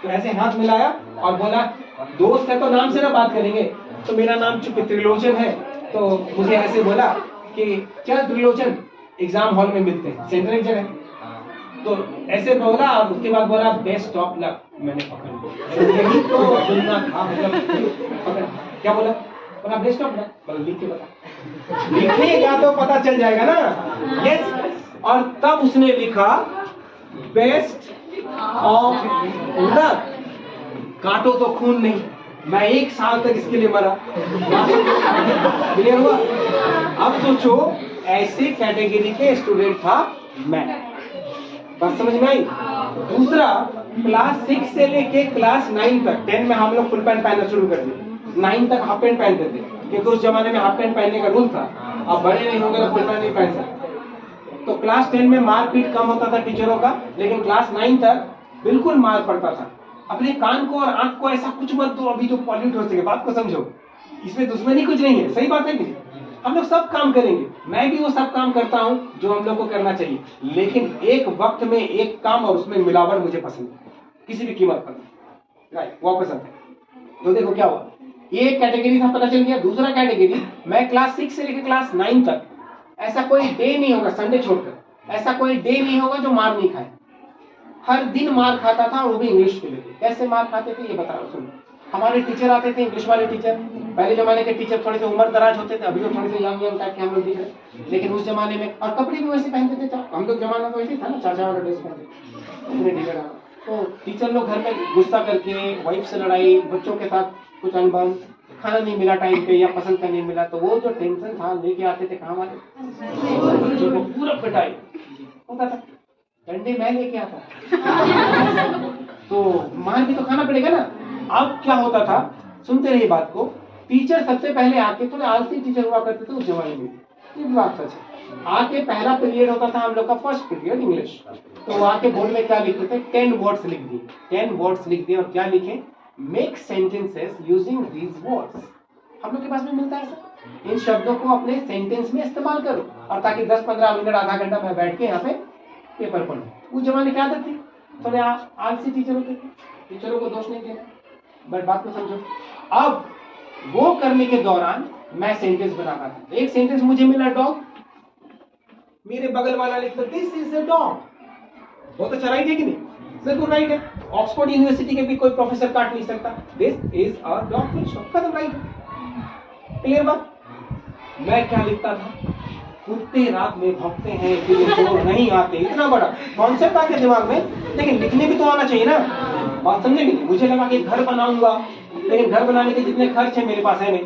तो ऐसे हाथ मिलाया और बोला, दोस्त है तो नाम से ना बात करेंगे। तो मेरा नाम चूंकि त्रिलोचन है तो मुझे ऐसे बोला कि क्या त्रिलोचन, एग्जाम हॉल में मिलते हैं, सेंटर एक जगह। तो ऐसे बोला और उसके बाद बोला बेस्ट ऑफ लक। मैंने पकड़ यही तो सुनना था, मतलब क्या बोला? बोला बेस्ट ऑफ लक। बोला लिख के बता। लिखेगा तो पता चल जाएगा ना। यस, और तब उसने लिखा बेस्ट ऑफ लक। काटो तो खून नहीं, मैं 1 साल तक इसके लिए मरा। क्लियर हुआ? अब सोचो, ऐसे कैटेगरी के स्टूडेंट था मैं। बात समझ में आई? दूसरा, क्लास 6 से लेके क्लास 9 तक, 10 में हम लोग फुल पैंट पहनना शुरू कर दिए, 9 तक हाफ पैंट पहनते थे, क्योंकि उस जमाने में हाफ पैंट पहनने का रूल था। अब बड़े नहीं होंगे तो फुल पैंट नहीं पहन सकते। तो क्लास 10 में मारपीट कम होता था टीचरों का, लेकिन क्लास 9 तक बिल्कुल मार पड़ता था। अपने कान को और आंख को ऐसा कुछ मत दो अभी जो पॉल्यूट हो सके। बात को समझो, इसमें दुश्मनी कुछ नहीं है, सही बात है कि हम लोग सब काम करेंगे, मैं भी वो सब काम करता हूं जो हम लोग को करना चाहिए, लेकिन एक वक्त में एक काम और उसमें मिलावट मुझे पसंद है, किसी भी कीमत पर। राइट, वापस आते हैं। तो देखो क्या हुआ, एक कैटेगरी था, पता चल गया। दूसरा कैटेगरी, मैं क्लास 6 से लेकर क्लास 9 तक, ऐसा कोई डे नहीं होगा, संडे छोड़कर, ऐसा कोई डे नहीं होगा जो मार नहीं खाए। हर दिन मार खाता था, वो भी इंग्लिश के लिए। कैसे मार खाते थे ये बता रहा हूँ, सुनो। हमारे टीचर आते थे, इंग्लिश वाले टीचर। पहले जमाने के टीचर थोड़े से उम्र दराज होते थे, अभी तो थोड़े से यंग टाइप के हम लोग दिख रहे, लेकिन उस जमाने में, और कपड़े भी वैसे पहनते थे। हम लोग जमाना तो वैसे था ना, चाचा वाला ड्रेस पहनते। तो टीचर लोग घर में गुस्सा करके, वाइफ से लड़ाई, बच्चों के साथ कुछ अनबन, खाना नहीं मिला टाइम पे या पसंद का नहीं मिला, तो वो जो टेंशन था लेके आते थे कहाँ वाले बच्चों को, पूरा पिटाई होता था। डंडे मैं लेके आता तो मार भी तो खाना पड़ेगा ना। अब क्या होता था, सुनते रहिए बात को। टीचर सबसे पहले आके, थोड़े आलसी टीचर हुआ करते थे उस जमाने में, ये बात सच है। आके पहला पीरियड होता था हम लोग का, फर्स्ट पीरियड इंग्लिश, तो आके बोर्ड में क्या लिखते थे, 10 वर्ड्स लिख दिए। 10 वर्ड्स लिख दिए और क्या लिखे, make sentences using these words. हम लोग के पास में मिलता है सर, इन शब्दों को अपने सेंटेंस में इस्तेमाल करो, और ताकि 10-15 मिनट, आधा घंटा मैं बैठ के यहाँ पे पेपर पढ़ो। उस जमाने की आदत थी, थोड़े आलसी टीचर होते थे, टीचरों को दोष नहीं देना, बट बात को समझो। अब वो करने के दौरान मैं सेंटेंस बनाता था। एक सेंटेंस मुझे मिला, डॉग, मेरे बगल वाला लिखता दिस इज अ डॉग। बहुत अच्छा राइट है कि नहीं? बिल्कुल राइट है। ऑक्सफोर्ड यूनिवर्सिटी के भी कोई प्रोफेसर काट नहीं सकता, दिस इज अ डॉग, खत्म, राइट। क्लियर बात? मैं क्या लिखता था, कुत्ते रात में भौंकते हैं इसलिए चोर नहीं आते। इतना बड़ा कॉन्सेप्ट आ गया दिमाग में, लेकिन लिखने भी तो आना चाहिए ना। बात समझे कि नहीं? मुझे लगा कि घर बनाऊंगा, लेकिन घर बनाने के जितने खर्च है मेरे पास है नहीं,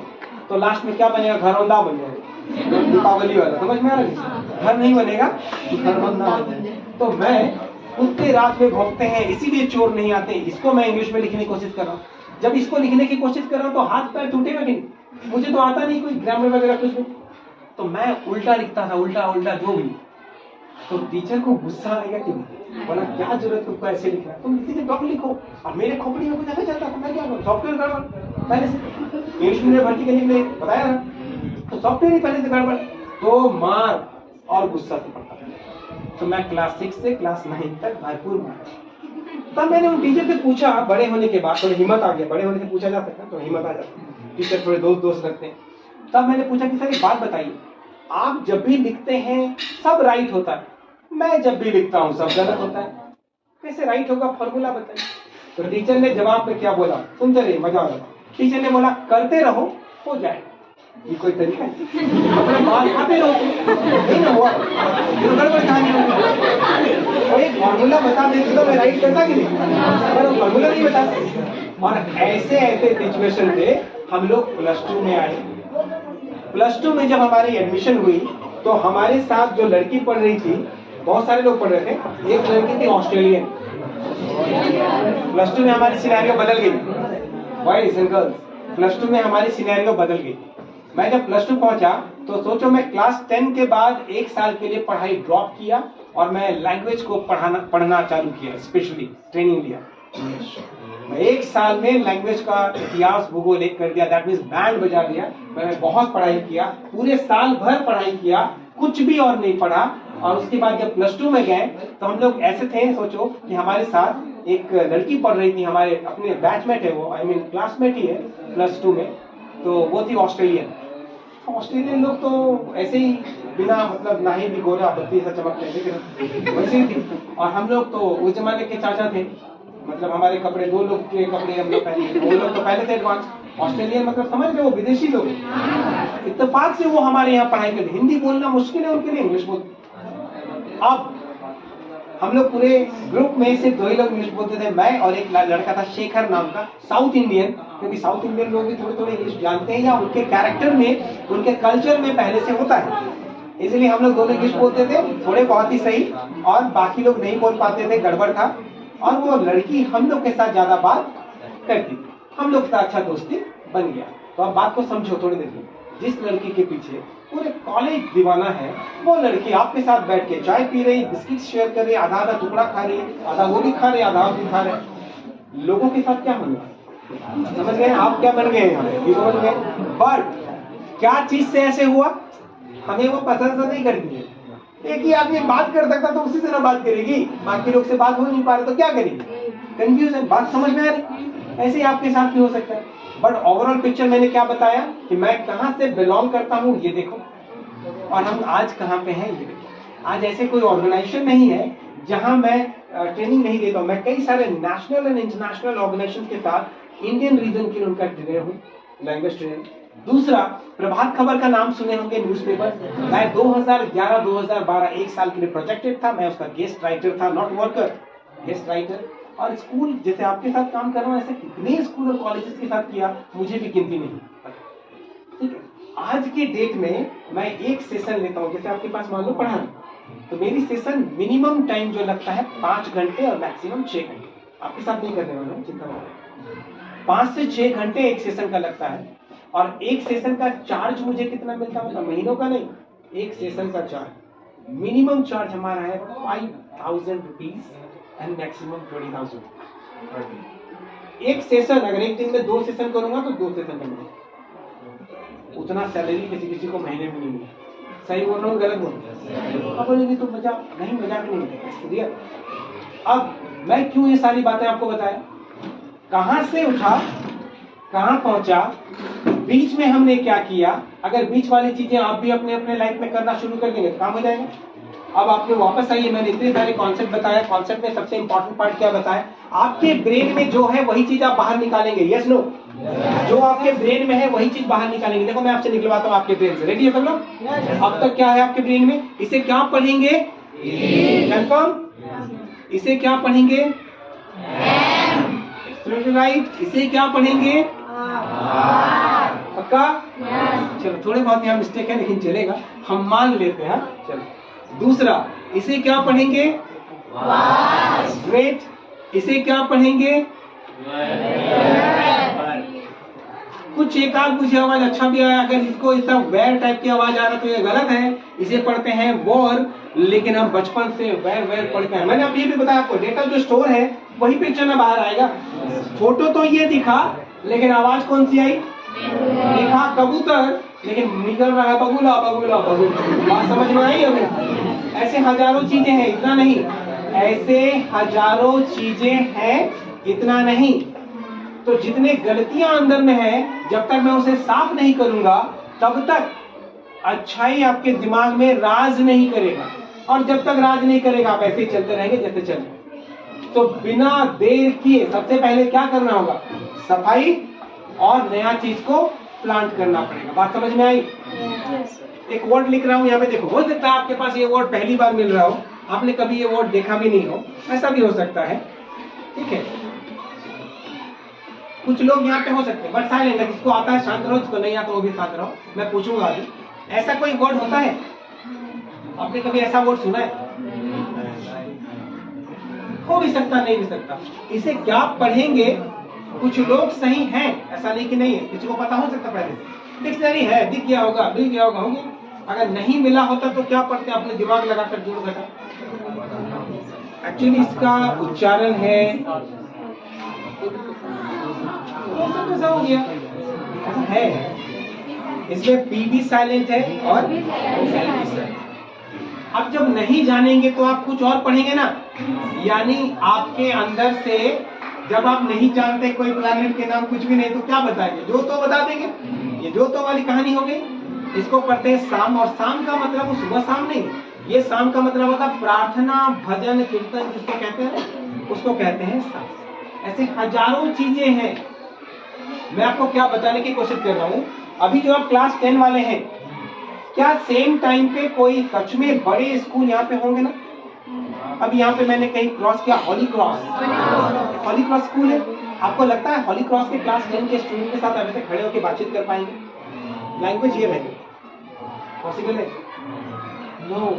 तो लास्ट में क्या बनेगा, घरौंदा बन जाएगा, दीपावली वाला, समझ में आ रहा? घर नहीं बनेगा, घरौंदा बन जाएगा। तो मैं कुत्ते रात में भौंकते हैं इसीलिए चोर नहीं आते, इसको मैं इंग्लिश में लिखने की कोशिश कर रहा हूँ। जब इसको लिखने की कोशिश कर रहा हूँ तो हाथ पैर टूटेगा कि नहीं? मुझे तो आता नहीं कोई ग्रामर वगैरह कुछ भी, तो मैं उल्टा लिखता था, उल्टा उल्टा जो भी। तो टीचर को गुस्सा आएगा कि नहीं, बोला क्या जरूरत तुमको ऐसे लिखना, तुम किसी डॉग लिखो। अब मेरे खोपड़ी में कुछ ऐसा चलता था, मैं क्या करूँ, सॉफ्टवेयर गड़बड़ पहले से, इंग्लिश मीडियम भर्ती के लिए बताया ना, तो सॉफ्टवेयर ही पहले से गड़बड़, तो मार और गुस्सा से पड़ता था। तो मैं क्लास 6 से क्लास 9 तक भरपूर मार। तब मैंने उन टीचर से पूछा, बड़े होने के बाद थोड़ी हिम्मत आ गया, बड़े होने से पूछा जा सकता है तो हिम्मत आ जाती है, टीचर थोड़े दोस्त रखते हैं। तब मैंने पूछा कि सर एक बात बताइए, आप जब भी लिखते हैं सब राइट होता है, मैं जब भी लिखता हूँ सब गलत होता है, कैसे राइट होगा, फॉर्मूला बताइए। तो टीचर ने जवाब में क्या बोला, सुनते रहिए, मजा आएगा। टीचर ने बोला करते रहो, हो जाएगा। ये कोई तरीका है? अपने मार खाते रहो, नहीं ना हुआ, गड़बड़ कहानी होगी। और एक फॉर्मूला बता देते तो मैं राइट करता कि नहीं, अगर वो फॉर्मूला नहीं बताता। और ऐसे ऐसे सिचुएशन थे। हम लोग +2 में आए, +2 में जब हमारी एडमिशन हुई तो हमारे साथ जो लड़की पढ़ रही थी, बहुत सारे लोग पढ़ रहे थे, एक लड़की थी ऑस्ट्रेलियन। +2 में हमारी सिनेरियो बदल गई, boys and girls. Plus two में हमारी सिनेरियो बदल गई। मैं जब प्लस टू पहुंचा तो सोचो मैं क्लास 10 के बाद 1 साल के लिए पढ़ाई ड्रॉप किया और मैं लैंग्वेज को पढ़ना चालू किया, स्पेशली ट्रेनिंग लिया। मैं 1 साल में लैंग्वेज का इतिहास भूगोल एक कर दिया, दैट मीन्स बैंड बजा दिया। मैंने बहुत पढ़ाई किया, पूरे साल भर पढ़ाई किया, कुछ भी और नहीं पढ़ा। और उसके बाद जब प्लस टू में गए तो हम लोग ऐसे थे, सोचो कि हमारे साथ एक लड़की पढ़ रही थी, हमारे अपने बैचमेट है वो, आई मीन क्लासमेट ही है प्लस टू में, तो वो थी ऑस्ट्रेलियन। ऑस्ट्रेलियन लोग तो ऐसे ही बिना मतलब ना ही भी गोरा बत्ती सा चमकते थे, वैसे ही थी। और हम लोग तो उस जमाने के चाचा थे, मतलब हमारे कपड़े 2 लोग के कपड़े हम लोग पहने, वो लोग तो पहले थे एडवांस। ऑस्ट्रेलियन मतलब समझ रहे, वो विदेशी लोग, इत्तेफाक से वो हमारे यहाँ पढ़ाई करते। हिंदी बोलना मुश्किल है उनके लिए, इंग्लिश बोलते। अब हम लोग पूरे ग्रुप में सिर्फ 2 ही लोग इंग्लिश बोलते थे, मैं और एक लड़का था शेखर नाम का, साउथ इंडियन, क्योंकि साउथ इंडियन लोग भी थोड़े थोड़े इंग्लिश जानते हैं या उनके कैरेक्टर में, उनके कल्चर में पहले से होता है, इसलिए हम लोग दोनों इंग्लिश बोलते थे, थोड़े बहुत ही सही, और बाकी लोग नहीं बोल पाते थे, गड़बड़ था। और वो लड़की हम लोग के साथ ज्यादा बात करती, हम लोग का अच्छा दोस्ती बन गया। तो अब बात को समझो थोड़ी देर में, जिस लड़की के पीछे पूरे कॉलेज दीवाना है, वो लड़की आपके साथ बैठ के चाय पी रही, बिस्किट शेयर कर रही, आधा आधा टुकड़ा खा रही, आधा वो भी खा रही, आधा वो भी खा रहे। लोगों के साथ क्या होने वाला, समझ गए आप क्या बन गए यहाँ, समझ गए। बट क्या चीज से ऐसे हुआ, हमें वो पसंद नहीं करती है। एक ही आदमी बात कर सकता तो उसी से ना बात करेगी, बाकी लोग से बात हो नहीं पा रहे तो क्या करेगी, कंफ्यूजन। बात समझ में आ रही, ऐसे ही आपके साथ भी हो सकता है। बट ओवरऑल पिक्चर मैंने क्या बताया कि मैं कहां से बिलोंग करता हूं, ये देखो, और हम आज कहां पे हैं, ये देखो। आज ऐसे कोई ऑर्गेनाइजेशन नहीं है जहां मैं ट्रेनिंग नहीं देता हूं। मैं कई सारे नेशनल एंड इंटरनेशनल ऑर्गेनाइजेशन के साथ इंडियन रीजन के उनका ट्रेनर हूँ, लैंग्वेज ट्रेनर। दूसरा, प्रभात खबर का नाम सुने होंगे, न्यूज़पेपर। मैं 2011-2012 1 साल के लिए प्रोजेक्टेड था, मैं उसका गेस्ट राइटर था, नॉट वर्कर, गेस्ट राइटर। और स्कूल जैसे आपके साथ काम कर रहा हूं, ऐसे कितने स्कूल और कॉलेजेस के साथ किया मुझे भी गिनती नहीं, ठीक है। आज के डेट में मैं एक सेशन लेता हूं, जैसे आपके पास मान लो पढ़ाना, तो मेरी सेशन मिनिमम टाइम जो लगता है 5 घंटे और मैक्सिमम 6 घंटे। आपके साथ नहीं करने वाला हूं, चिंता मत, 5 से 6 घंटे एक सेशन का लगता है। और एक सेशन का चार्ज मुझे कितना मिलता है, मतलब महीनों का नहीं, एक सेशन का चार्ज, मिनिमम चार्ज हमारा है 5000 रुपीज एंड मैक्सिमम 20,000। एक सेशन, अगर एक दिन में 2 सेशन करूंगा तो 2 सेशन करूंगा, उतना सैलरी किसी किसी को महीने में नहीं मिलता। सही बोल रहा हूँ, गलत बोल रहा हूँ? अब बोलेंगे तो मजाक नहीं, मजाक नहीं। अब मैं क्यों ये सारी बातें आपको बताया, कहां से उठा, कहां पहुंचा, बीच में हमने क्या किया। अगर बीच वाली चीजें आप भी अपने अपने लाइफ में करना शुरू कर देंगे तो काम हो जाएगा। अब आपने वापस आइए, मैंने इतने सारे कॉन्सेप्ट बताया, कॉन्सेप्ट में सबसे इंपॉर्टेंट पार्ट क्या बताया, आपके ब्रेन में जो है वही चीज आप बाहर निकालेंगे। यस नो, जो आपके ब्रेन में है वही चीज बाहर निकालेंगे। देखो मैं आपसे निकलवाता हूँ आपके ब्रेन से, रेडी है सब लोग? अब तक क्या है आपके ब्रेन में, इसे क्या पढ़ेंगे, कंफर्म? इसे क्या पढ़ेंगे, राइट? इसे क्या पढ़ेंगे, पक्का? चलो थोड़े बहुत यहाँ मिस्टेक है लेकिन चलेगा, हम मान लेते हैं। चलो दूसरा, इसे क्या पढ़ेंगे, ग्रेट। इसे क्या पढ़ेंगे, कुछ एक आध मुझे आवाज अच्छा भी आया, अगर इसको इतना वैर टाइप की आवाज आ रहा तो ये गलत है। इसे पढ़ते हैं वॉर, लेकिन हम बचपन से वैर पढ़ते हैं। मैंने अब ये भी बताया आपको, डेटा जो स्टोर है वही पिक्चर में बाहर आएगा। फोटो तो ये दिखा लेकिन आवाज कौन सी आई, देखा कबूतर लेकिन निकल रहा है बगुला बगुला बगुला। बात समझ में आई हमें? ऐसे हजारों चीजें हैं, इतना नहीं, ऐसे हजारों चीजें हैं, इतना नहीं। तो जितने गलतियां अंदर में है, जब तक मैं उसे साफ नहीं करूंगा तब तक अच्छाई आपके दिमाग में राज नहीं करेगा। और जब तक राज नहीं करेगा आप ऐसे ही चलते रहेंगे जैसे चल रहे। तो बिना देर किए सबसे पहले क्या करना होगा, सफाई और नया चीज को प्लांट करना पड़ेगा। बात समझ में आई? एक वर्ड लिख रहा हूं यहाँ पे, देखो हो सकता है आपके पास ये वर्ड पहली बार मिल रहा हो, आपने कभी ये वर्ड देखा भी नहीं हो, ऐसा भी हो सकता है, ठीक है। कुछ लोग यहाँ पे हो सकते हैं बट साइलेंट है, जिसको आता है शांत रहो, जिसको नहीं आता वो भी शांत रहो, मैं पूछूंगा अभी। ऐसा कोई वर्ड होता है, आपने कभी ऐसा वर्ड सुना है? हो भी सकता नहीं भी सकता। इसे क्या पढ़ेंगे, कुछ लोग सही हैं, ऐसा नहीं कि नहीं है, किसी को पता हो सकता पहले से, डिक्शनरी है, दिख गया होगा, मिल गया होगा, होंगे। अगर नहीं मिला होता तो क्या पढ़ते अपने दिमाग लगाकर जोड़ घटा। एक्चुअली इसका उच्चारण है, ऐसा हो गया, ऐसा है, इसमें पी भी साइलेंट है और एल भी साइलेंट। अब जब नहीं जानेंगे तो आप कुछ और पढ़ेंगे ना, यानी आपके अंदर से जब आप नहीं जानते कोई प्लैनेट के नाम कुछ भी नहीं तो क्या बताएंगे, जो तो बता देंगे। ये जो तो वाली कहानी हो गई। इसको पढ़ते हैं शाम, और शाम का मतलब वो सुबह शाम नहीं, ये शाम का मतलब होता प्रार्थना, भजन, कीर्तन जिसको कहते हैं उसको कहते हैं शाम। ऐसे हजारों चीजें हैं। मैं आपको क्या बताने की कोशिश कर रहा हूँ, अभी जो आप क्लास 10 वाले हैं, क्या सेम टाइम पे कोई सच में बड़े स्कूल यहाँ पे होंगे ना? अभी यहाँ पे मैंने कहीं क्रॉस किया, हॉली क्रॉस स्कूल है। आपको लगता है हॉली क्रॉस के क्लास 10 के स्टूडेंट के साथ आप ऐसे खड़े होकर बातचीत कर पाएंगे? लैंग्वेज ये रहेगी, पॉसिबल है? नो।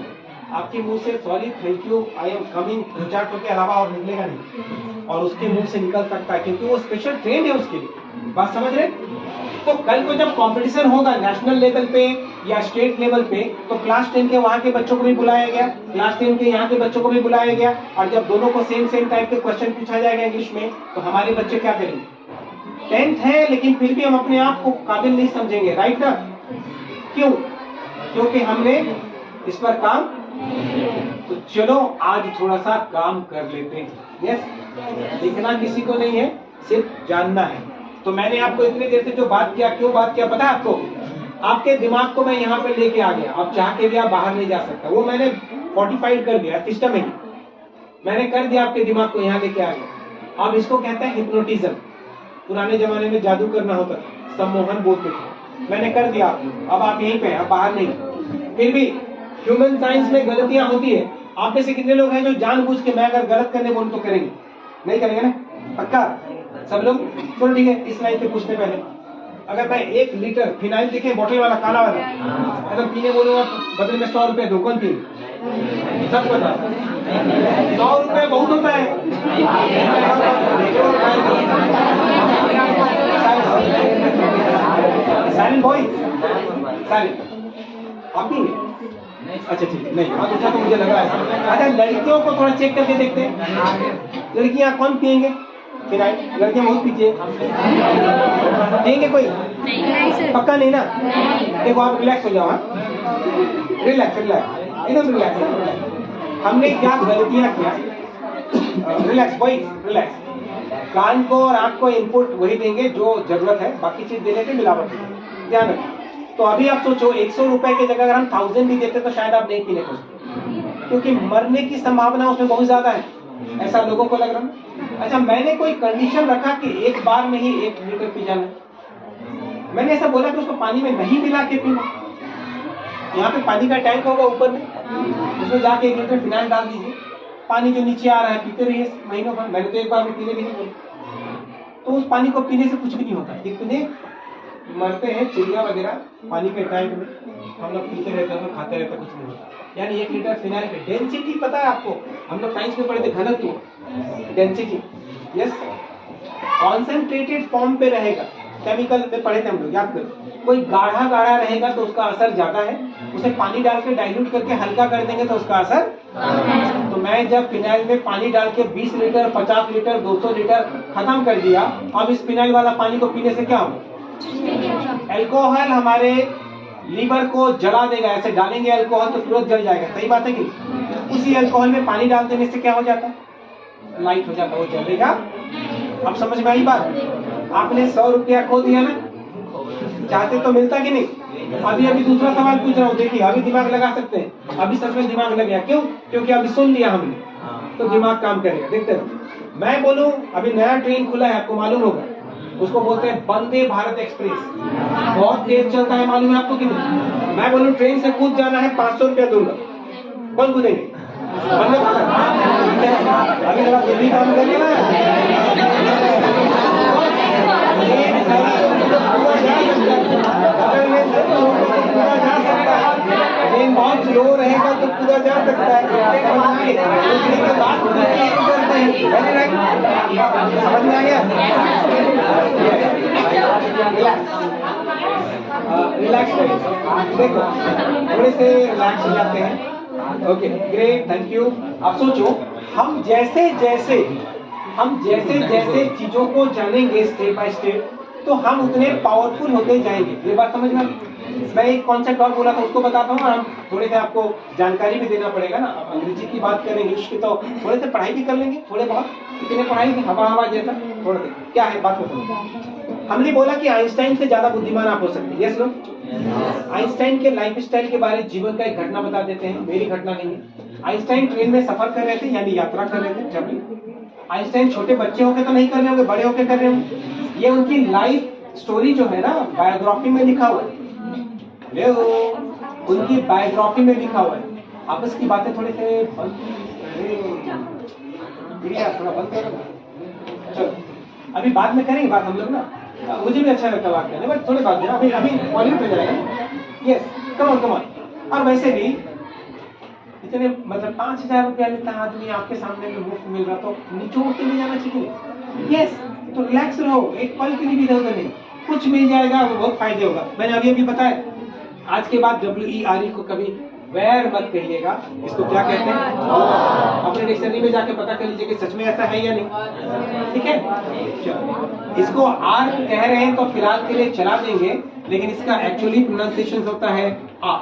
आपके मुंह से sorry, thank you, I am coming, 2-4 के अलावा और निकलेगा नहीं। और उसके मुंह से निकल सकता है क्योंकि वो स्पेशल ट्रेंड है उसके लिए। बात समझ रहे? तो कल को जब कंपटीशन होगा नेशनल लेवल पे या स्टेट लेवल पे, तो क्लास 10 के वहां के बच्चों को भी बुलाया गया, क्लास 10 के यहाँ के बच्चों को भी बुलाया गया, और जब दोनों को सेम टाइप के क्वेश्चन पूछा जाएगा इंग्लिश में, तो हमारे बच्चे क्या करेंगे? 10th है लेकिन फिर भी हम अपने आप को काबिल नहीं समझेंगे, राइट ना? क्यों? क्योंकि हमने इस पर काम। तो चलो आज थोड़ा सा काम कर लेते हैं। यस, लिखना किसी को नहीं है, सिर्फ जानना है। तो मैंने आपको इतनी देर से जो बात किया, क्यों बात किया पता है आपको? आपके दिमाग को मैं यहाँ पे लेके आ गया, अब चाह के भी आप बाहर नहीं जा सकता, वो मैंने फोर्टिफाइड कर दिया, सिस्टम है, मैंने कर दिया, आपके दिमाग को यहाँ लेके आ गया। अब इसको कहते हैं हिप्नोटिज्म। पुराने जमाने में जादू करना होता था, सम्मोहन बोलते थे, मैंने कर दिया, अब आप यहीं पे, अब बाहर नहीं। फिर भी ह्यूमन साइंस में गलतियां होती है। आप में से कितने लोग हैं जो जानबूझ के मैं अगर गलत करने बोलूं तो करेंगे? नहीं करेंगे ना? पक्का सब लोग? चलो ठीक है, इस लाइन पे पूछने पहले, अगर मैं 1 लीटर फिनाइल देखे, बोतल वाला काला वाला, अगर पीने बोलूंगा बदले में 100 रुपए दो, कौन पी? सब बता, 100 रुपए बहुत होता है। Silent boy, silent. आप पीएंगे? अच्छा ठीक है, नहीं आप तो मुझे लग रहा है। अच्छा, लड़कियों को थोड़ा चेक करके देखते हैं, लड़कियां कौन पिएंगे फिनाइल? लड़कियां बहुत पीती है, पिएंगे कोई? नहीं सर। पक्का नहीं ना? देखो आप रिलैक्स हो जाओ, रिलैक्स एकदम रिलैक्स। हमने क्या गलतियां किया? Relax boy, relax. कान को और आंख को इनपुट वही देंगे जो जरूरत है, बाकी चीज देने की मिलावट है, ध्यान रखिए। तो अभी आप सोचो 100 रुपए की जगह अगर हम 1000 भी देते तो शायद आप नहीं पीने को, क्योंकि मरने की संभावना उसमें बहुत ज्यादा है, ऐसा लोगों को लग रहा है। अच्छा, मैंने कोई कंडीशन रखा कि एक बार में ही 1 लीटर पी जाना, मैंने ऐसा बोला कि उसको पानी में नहीं मिला के पीना। यहाँ पे पानी का टैंक होगा ऊपर में, उसमें जाके 1 लीटर फिनाइल डाल दीजिए, पानी जो नीचे आ रहा है पीते रहिए महीनों भर। मैंने तो एक बार में पीने भी नहीं बोला, तो उस पानी को पीने से कुछ भी नहीं होता। इतने मरते हैं चिड़िया वगैरह पानी के टैंक में, हम लोग पीते रहते हैं, खाते रहते, कुछ नहीं होता। यानी 1 लीटर फिनाइल पे डेंसिटी पता है आपको? हम लोग साइंस में पढ़े थे, घनत्व, डेंसिटी। यस, कॉन्सेंट्रेटेड फॉर्म पे रहेगा, केमिकल में पढ़े थे हम लोग, याद करो। कोई गाढ़ा रहेगा तो उसका असर ज्यादा है, उसे पानी डाल के डाइल्यूट करके हल्का कर देंगे तो उसका असर। तो मैं जब फिनाइल में पानी डाल के 20 लीटर, 50 लीटर, 200 लीटर खत्म कर दिया, अब इस फिनाइल वाला पानी को पीने से क्या होगा? अल्कोहल हमारे लीवर को जला देगा, ऐसे डालेंगे अल्कोहल तो तुरंत जल जाएगा, सही बात है कि? उसी अल्कोहल में पानी डाल देने से क्या हो जाता है? लाइट हो जाता है, वो जलेगा। अब समझ में आई बात? आपने 100 रुपया खो दिया ना, चाहते तो मिलता कि नहीं? अभी दूसरा सवाल पूछ रहा हूँ, देखिए अभी दिमाग लगा सकते हैं, अभी सच में दिमाग लग गया। क्यों? क्योंकि अभी सुन लिया हमने, तो दिमाग काम करेगा। देखते रहो, मैं बोलूं अभी नया ट्रेन खुला है, आपको मालूम होगा, उसको बोलते हैं वंदे भारत एक्सप्रेस, बहुत तेज चलता है, मालूम है आपको कि नहीं? मैं बोलूं ट्रेन से कूद जाना है, 500 रुपया दूंगा, कौन कूदेंगे? वंदे भारत। अभी जरा जल्दी काम करिए ना, ट्रेन बहुत स्लो रहेगा तो कूदा जा सकता है, समझ में आ गया? रिलैक्स करिए, देखो थोड़े से रिलैक्स हो जाते हैं। Okay great, thank you. अब सोचो, हम जैसे जैसे चीजों को जानेंगे स्टेप बाय स्टेप, तो हम उतने पावरफुल होते जाएंगे। ये बात समझ में? मैं एक कॉन्सेप्ट और बोला था, उसको बताता हूँ। हम थोड़े से आपको जानकारी भी देना पड़ेगा ना। अब अंग्रेजी की बात करेंगे, इंग्लिश की, तो थोड़े से पढ़ाई भी कर लेंगे, थोड़े बहुत। इतने पढ़ाई की हवा जैसा थोड़ा से क्या है बात को समझो। हमने बोला कि आइंस्टाइन से ज्यादा बुद्धिमान आप हो सकते हैं। यस लोग, आइंस्टाइन के लाइफ स्टाइल के बारे में जीवन का एक घटना बता देते हैं, मेरी घटना नहीं है। आइंस्टाइन ट्रेन में सफर कर रहे थे, यानी यात्रा कर रहे थे। जब आइंस्टाइन छोटे बच्चे होकर तो नहीं कर रहे होंगे, बड़े होकर कर रहे होंगे। ये उनकी लाइफ स्टोरी जो है ना, बायोग्राफी में लिखा हुआ है। उनकी बायोग्राफी में लिखा हुआ है। आपस की बातें थोड़े से बंद, थोड़ा बंद करो। चलो अभी बाद में करेंगे बात हम लोग ना। मुझे भी अच्छा लगता है बात करने, बट थोड़ी बात अभी अभी बॉलीवुड पे जाएगा। Yes, come on. और वैसे भी इतने मतलब 5,000 रुपया लेता आदमी आपके सामने में मुफ्त मिल रहा, तो निचोड़ के ले जाना चाहिए। यस, तो रिलैक्स रहो, एक पल के लिए भी इधर नहीं, कुछ मिल जाएगा, वो बहुत फायदे होगा। मैंने अभी बताया, आज के बाद WERE को कभी वेर मत कहिएगा। इसको क्या कहते हैं? अपने डिक्शनरी में जाके पता कर लीजिए कि सच में ऐसा है या नहीं। ठीक है, इसको आर कह रहे हैं तो फिलहाल के लिए चला देंगे, लेकिन इसका एक्चुअली प्रोनाउंसिएशन होता है आ।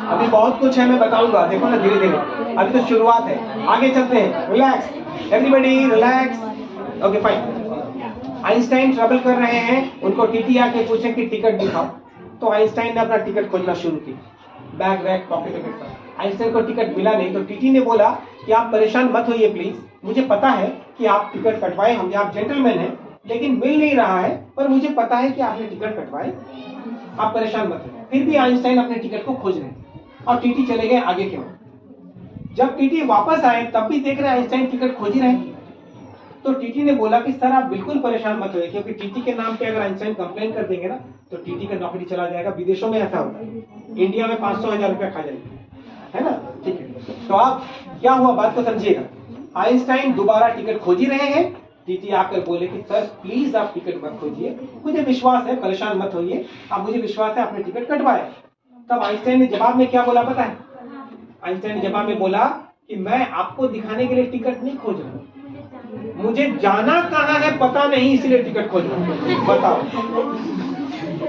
अभी बहुत कुछ है, मैं बताऊंगा, देखो ना धीरे धीरे, अभी तो शुरुआत है, आगे चलते हैं। Relax everybody, relax. Okay fine. Einstein travel कर रहे हैं, उनको टीटी आके पूछे कि टिकट दिखाओ, तो आइंस्टाइन ने अपना टिकट खोजना शुरू किया, बैग पॉकेट में। आइंस्टाइन को टिकट मिला नहीं, तो टीटी ने बोला कि आप परेशान मत होइए प्लीज, मुझे पता है कि आप टिकट कटवाए होंगे, आप जेंटलमैन हैं, लेकिन मिल नहीं रहा है, पर मुझे पता है कि आपने टिकट कटवाए, आप परेशान मत होइए। फिर भी आइंस्टाइन अपने टिकट को खोज रहे थे और टीटी चले गए आगे की ओर। जब टीटी वापस आए तब भी देख रहे आइंस्टाइन टिकट खोज ही रहे। तो टीटी ने बोला कि सर आप बिल्कुल परेशान मत होइए, क्योंकि टीटी के नाम पे अगर आइंस्टाइन कंप्लेन कर देंगे ना, तो टीटी का नौकरी चला जाएगा। विदेशों में ऐसा होता है, इंडिया में 500,000 रुपया खा जाएंगे, है ना। ठीक है, तो आप क्या हुआ बात को समझिएगा। आइंस्टाइन दोबारा टिकट खोज ही रहे हैं। टीटी आकर बोले कि सर प्लीज आप टिकट मत खोजिए, मुझे विश्वास है, परेशान मत होइए, आप, मुझे विश्वास है आपने टिकट कटवाया। तब आइंस्टाइन ने जवाब में क्या बोला पता है? आइंस्टाइन ने जवाब में बोला कि मैं आपको दिखाने के लिए टिकट नहीं खोज रहा, मुझे जाना कहाँ है पता नहीं, इसलिए टिकट खोज रहा हूं। बताओ।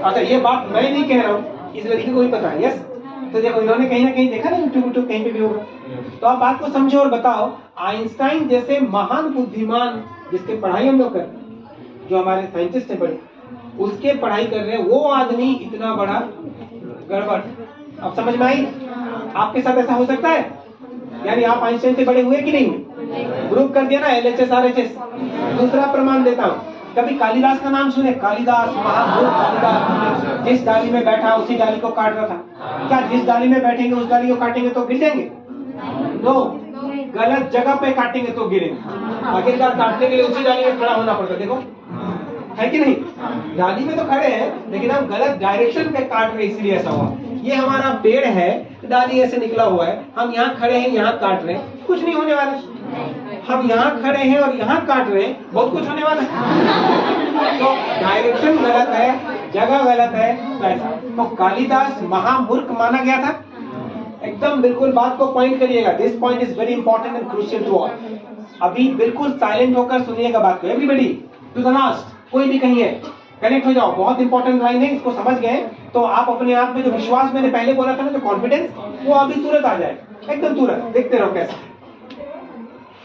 अच्छा, ये बात मैं नहीं कह रहा हूँ, इस लड़की को भी पता है। यस, तो देखो इन्होंने कहीं ना कहीं देखा ना, यूट्यूब कहीं पे भी होगा। तो आप बात को समझो और बताओ, आइंस्टाइन जैसे महान बुद्धिमान जिसके पढ़ाई हम लोग कर, जो हमारे साइंटिस्ट है बड़े, उसके पढ़ाई कर रहे हैं, वो आदमी इतना बड़ा गड़बड़। अब समझ में आई? आपके साथ ऐसा हो सकता है? यानी आप आइंस्टाइन से बड़े हुए कि नहीं हुए? ग्रुप कर दिया ना, LHS RHS। दूसरा प्रमाण देता हूँ, कभी कालिदास का नाम सुने? कालिदास, महामूर्ख कालिदास, जिस डाली में बैठा उसी डाली को काट रहा था। क्या जिस डाली में बैठेंगे उस डाली को काटेंगे तो गिर जाएंगे? नो, गलत जगह पे काटेंगे तो गिरेंगे। आखिरकार काटने के लिए उसी डाली में खड़ा होना पड़ता है। देखो है कि नहीं? डाली में तो खड़े हैं, लेकिन हम गलत डायरेक्शन पे काट रहे, इसलिए ऐसा हुआ। ये हमारा पेड़ है, डाली ऐसे निकला हुआ है, हम यहाँ खड़े हैं, यहाँ काट रहे हैं, कुछ नहीं होने वाला। हम यहाँ खड़े हैं और यहाँ काट रहे हैं, बहुत कुछ होने वाला है। तो डायरेक्शन गलत है, जगह गलत है, वैसा। तो कालिदास महामूर्ख माना गया था। एकदम बिल्कुल बात को पॉइंट करिएगा। This point is very important and crucial to all. अभी बिल्कुल साइलेंट होकर सुनिएगा बात को, एवरीबॉडी टू द लास्ट। कोई भी कहीं है, कनेक्ट हो जाओ, बहुत इंपॉर्टेंट लाइन है, इसको समझ गए तो आप अपने आप में जो विश्वास मैंने पहले बोला था ना, जो कॉन्फिडेंस, वो अभी तुरंत आ जाएगा, एकदम तुरंत। देखते रहो कैसे।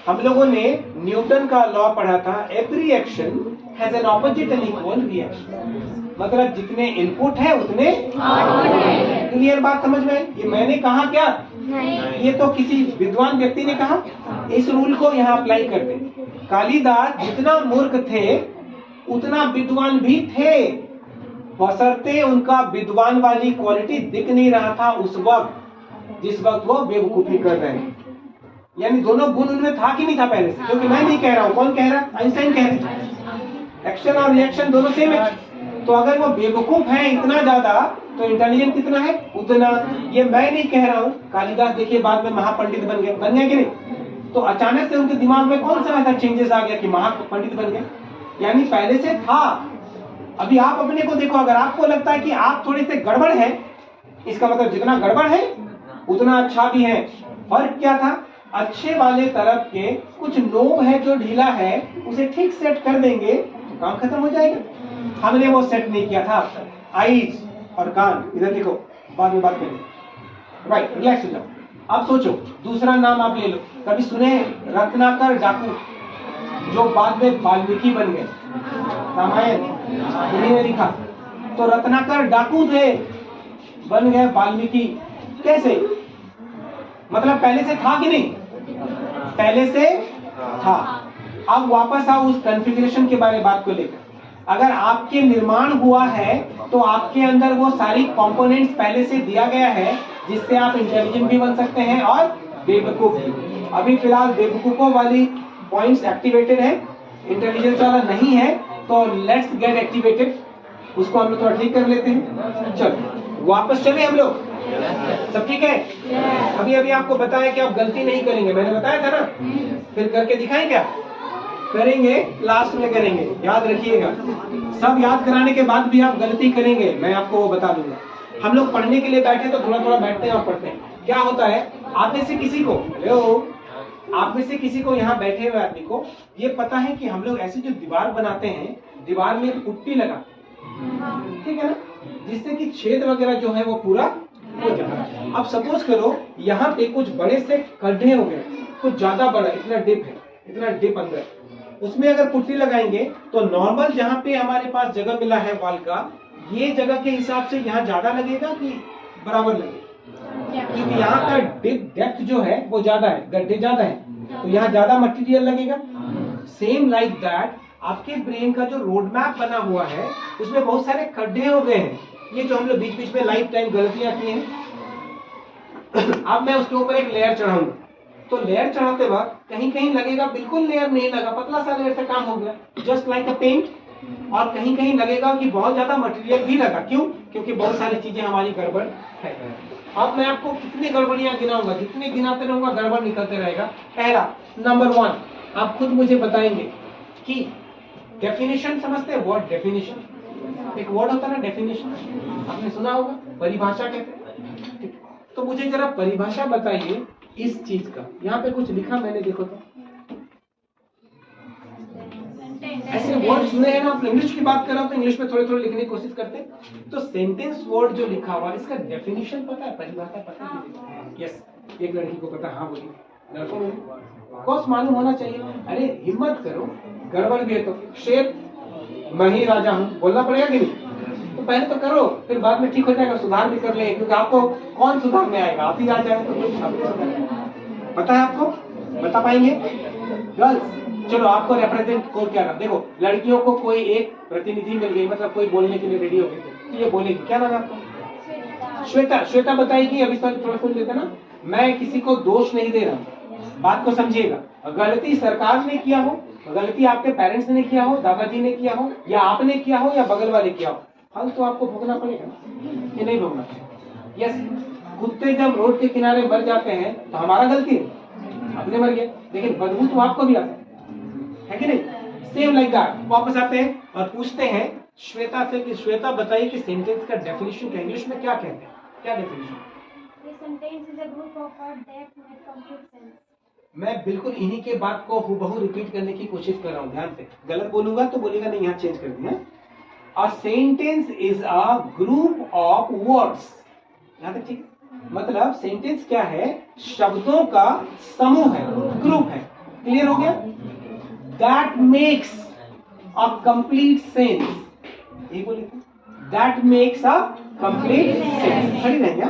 हम लोगों ने न्यूटन का लॉ पढ़ा था, every action has an opposite and equal reaction. मतलब जितने इनपुट है उतने क्लियर बात समझ में? ये मैंने कहा क्या? ये तो किसी विद्वान व्यक्ति ने कहा। इस रूल को यहाँ अप्लाई करते। कालिदास जितना मूर्ख थे उतना विद्वान भी थे, बशर्ते उनका विद्वान वाली क्वालिटी दिख नहीं रहा था उस वक्त जिस वक्त वो बेवकूफी कर रहे हैं। यानी दोनों गुण उनमें था कि नहीं था पहले से? क्योंकि मैं नहीं कह रहा हूं, कौन कह रहा है? आइंस्टाइन कह रहे। एक्शन और रिएक्शन दोनों सेम है। तो अगर वो बेवकूफ है इतना ज्यादा, तो इंटेलिजेंट कितना है उतना। ये मैं नहीं कह रहा हूँ। कालिदास देखिए बाद में महापंडित बन गए कि नहीं? तो अचानक से उनके दिमाग में कौन सा ऐसा चेंजेस आ गया कि महापंडित बन गए? यानी पहले से था। अभी आप अपने को देखो, अगर आपको लगता है कि आप थोड़े से गड़बड़ है, इसका मतलब जितना गड़बड़ है उतना अच्छा भी है। फर्क क्या था? अच्छे वाले तरफ के कुछ नोब है जो ढीला है, उसे ठीक सेट कर देंगे तो काम खत्म हो जाएगा। हमने वो सेट नहीं किया था। आईज और कान, इधर देखो, बाद में बात करेंगे। राइट, रिलैक्स हो जाओ। अब सोचो, दूसरा नाम आप ले लो। कभी सुने रत्नाकर डाकू, जो बाद में वाल्मीकि बन गए, रामायण इन्हीं ने लिखा। तो रत्नाकर डाकू थे, बन गए वाल्मीकि। कैसे? मतलब पहले से था कि नहीं? पहले से था। अब वापस आओ उस कॉन्फ़िगरेशन के बारे में बात को लेकर। अगर आपके निर्माण हुआ है तो आपके अंदर वो सारी कंपोनेंट्स पहले से दिया गया है, जिससे आप इंटेलिजेंट भी बन सकते हैं और बेवकूफ भी। अभी फिलहाल बेवकूफों वाली पॉइंट्स एक्टिवेटेड है, इंटेलिजेंस वाला नहीं है, तो लेट्स गेट एक्टिवेटेड। उसको हम लोग थोड़ा ठीक कर लेते हैं। चलो वापस चले हम लोग। सब ठीक है? अभी अभी आपको बताया कि आप गलती नहीं करेंगे, मैंने बताया था ना। फिर करके दिखाएं क्या? करेंगे, लास्ट में करेंगे, याद रखिएगा। सब याद कराने के बाद भी आप गलती करेंगे, मैं आपको वो बता दूंगा। हम लोग पढ़ने के लिए बैठे तो थोड़ा थोड़ा बैठते हैं और पढ़ते हैं। क्या होता है, आप में से किसी को, आप में से किसी को, यहाँ बैठे हुए आदमी को ये पता है कि हम लोग ऐसी जो दीवार बनाते हैं, दीवार में पुट्टी लगा, ठीक है ना, जिससे कि छेद वगैरह जो है वो पूरा हो जाए। अब सपोज करो यहाँ पे कुछ बड़े से गड्ढे हो गए, कुछ ज्यादा बड़ा, इतना डिप है, इतना डिप अंदर, उसमें अगर पुट्टी लगाएंगे तो नॉर्मल जहाँ पे हमारे पास जगह मिला है वॉल का, ये जगह के हिसाब से यहाँ ज्यादा लगेगा कि बराबर लगेगा? क्योंकि यहाँ का डिप डेप्थ जो है वो ज्यादा है, गड्ढे ज्यादा है, तो यहाँ ज्यादा मटेरियल लगेगा। सेम लाइक दैट आपके ब्रेन का जो रोड मैप बना हुआ है उसमें बहुत सारे खड्डे हो गए हैं। ये जो हम लोग बीच बीच में लाइफ टाइम गलतियां की हैं, अब मैं उसके ऊपर एक लेयर चढ़ाऊंगा, तो लेयर चढ़ाते वक्त कहीं कहीं लगेगा बिल्कुल लेयर नहीं लगा, पतला सा लेयर से काम हो गया, जस्ट लाइक अ पेंट। और कहीं कहीं लगेगा कि बहुत ज्यादा मटेरियल भी लगा। क्यों? क्योंकि बहुत सारी चीजें हमारी गड़बड़ है। अब मैं आपको कितनी गड़बड़ियां गिनाऊंगा, जितने गिनाते रहूंगा गड़बड़ निकलते रहेगा। पहला, नंबर 1, आप खुद मुझे बताएंगे कि डेफिनेशन समझते हैं? वर्ड डेफिनेशन, एक वर्ड होता है ना डेफिनेशन, आपने सुना होगा, परिभाषा कहते हैं। तो मुझे जरा परिभाषा बताइए इस चीज का। यहाँ पे कुछ लिखा मैंने, देखो तो, ऐसे वर्ड सुने हैं ना। आप इंग्लिश की बात कर रहे हो तो इंग्लिश में थोड़े थोड़े लिखने की कोशिश करते हैं। तो सेंटेंस वर्ड जो लिखा हुआ, इसका डेफिनेशन पता है, परिभाषा पता है? यस, एक लड़की को पता, हाँ बोलिए। लड़कों को कोर्स मालूम होना चाहिए। अरे हिम्मत करो, गड़बड़ भी है तो शेर मैं ही राजा हूँ बोलना पड़ेगा कि नहीं? तो पहले तो करो, फिर बाद में ठीक हो जाएगा, सुधार भी कर लेंगे। क्योंकि आपको कौन सुधार में आएगा, आप ही आ जाए तो कोई पता है आपको? बता पाएंगे? गर्ल्स चलो, आपको रिप्रेजेंट को क्या नाम? देखो, लड़कियों को कोई एक प्रतिनिधि मिल गई, मतलब कोई बोलने के लिए रेडी हो गई, तो ये बोलेगी। क्या नाम है आपको? श्वेता। श्वेता बताएगी। अभी थोड़ा सुन लेते ना, मैं किसी को दोष नहीं दे रहा, बात को समझिएगा। गलती सरकार ने किया हो, गलती आपके पेरेंट्स ने किया हो, दादाजी ने किया हो, या आपने किया हो, या बगल वाले किया हो, फल तो आपको भोगना पड़ेगा, ये नहीं भोगना चाहिए। यस, कुत्ते जब रोड के किनारे मर जाते हैं तो हमारा गलती है, अपने मर गए, लेकिन बदबू तो आपको भी आता है कि नहीं? Same like that. वापस आते हैं और पूछते हैं श्वेता से कि श्वेता बताइए कि सेंटेंस का डेफिनेशन क्या इंग्लिश में क्या कहते हैं? क्या डेफिनेशन? मैं बिल्कुल इन्हीं के बात को हूबहू रिपीट करने की कोशिश कर रहा हूँ, ध्यान से। गलत बोलूंगा तो बोलेगा नहीं, यहाँ चेंज कर दिया। A sentence is a group of words। यहाँ तक ठीक? मतलब सेंटेंस क्या है? शब्दों का समूह है, ग्रुप है। क्लियर हो गया? That makes a complete sense। यही बोले थे, That makes a complete sense। खड़ी रहेंगे,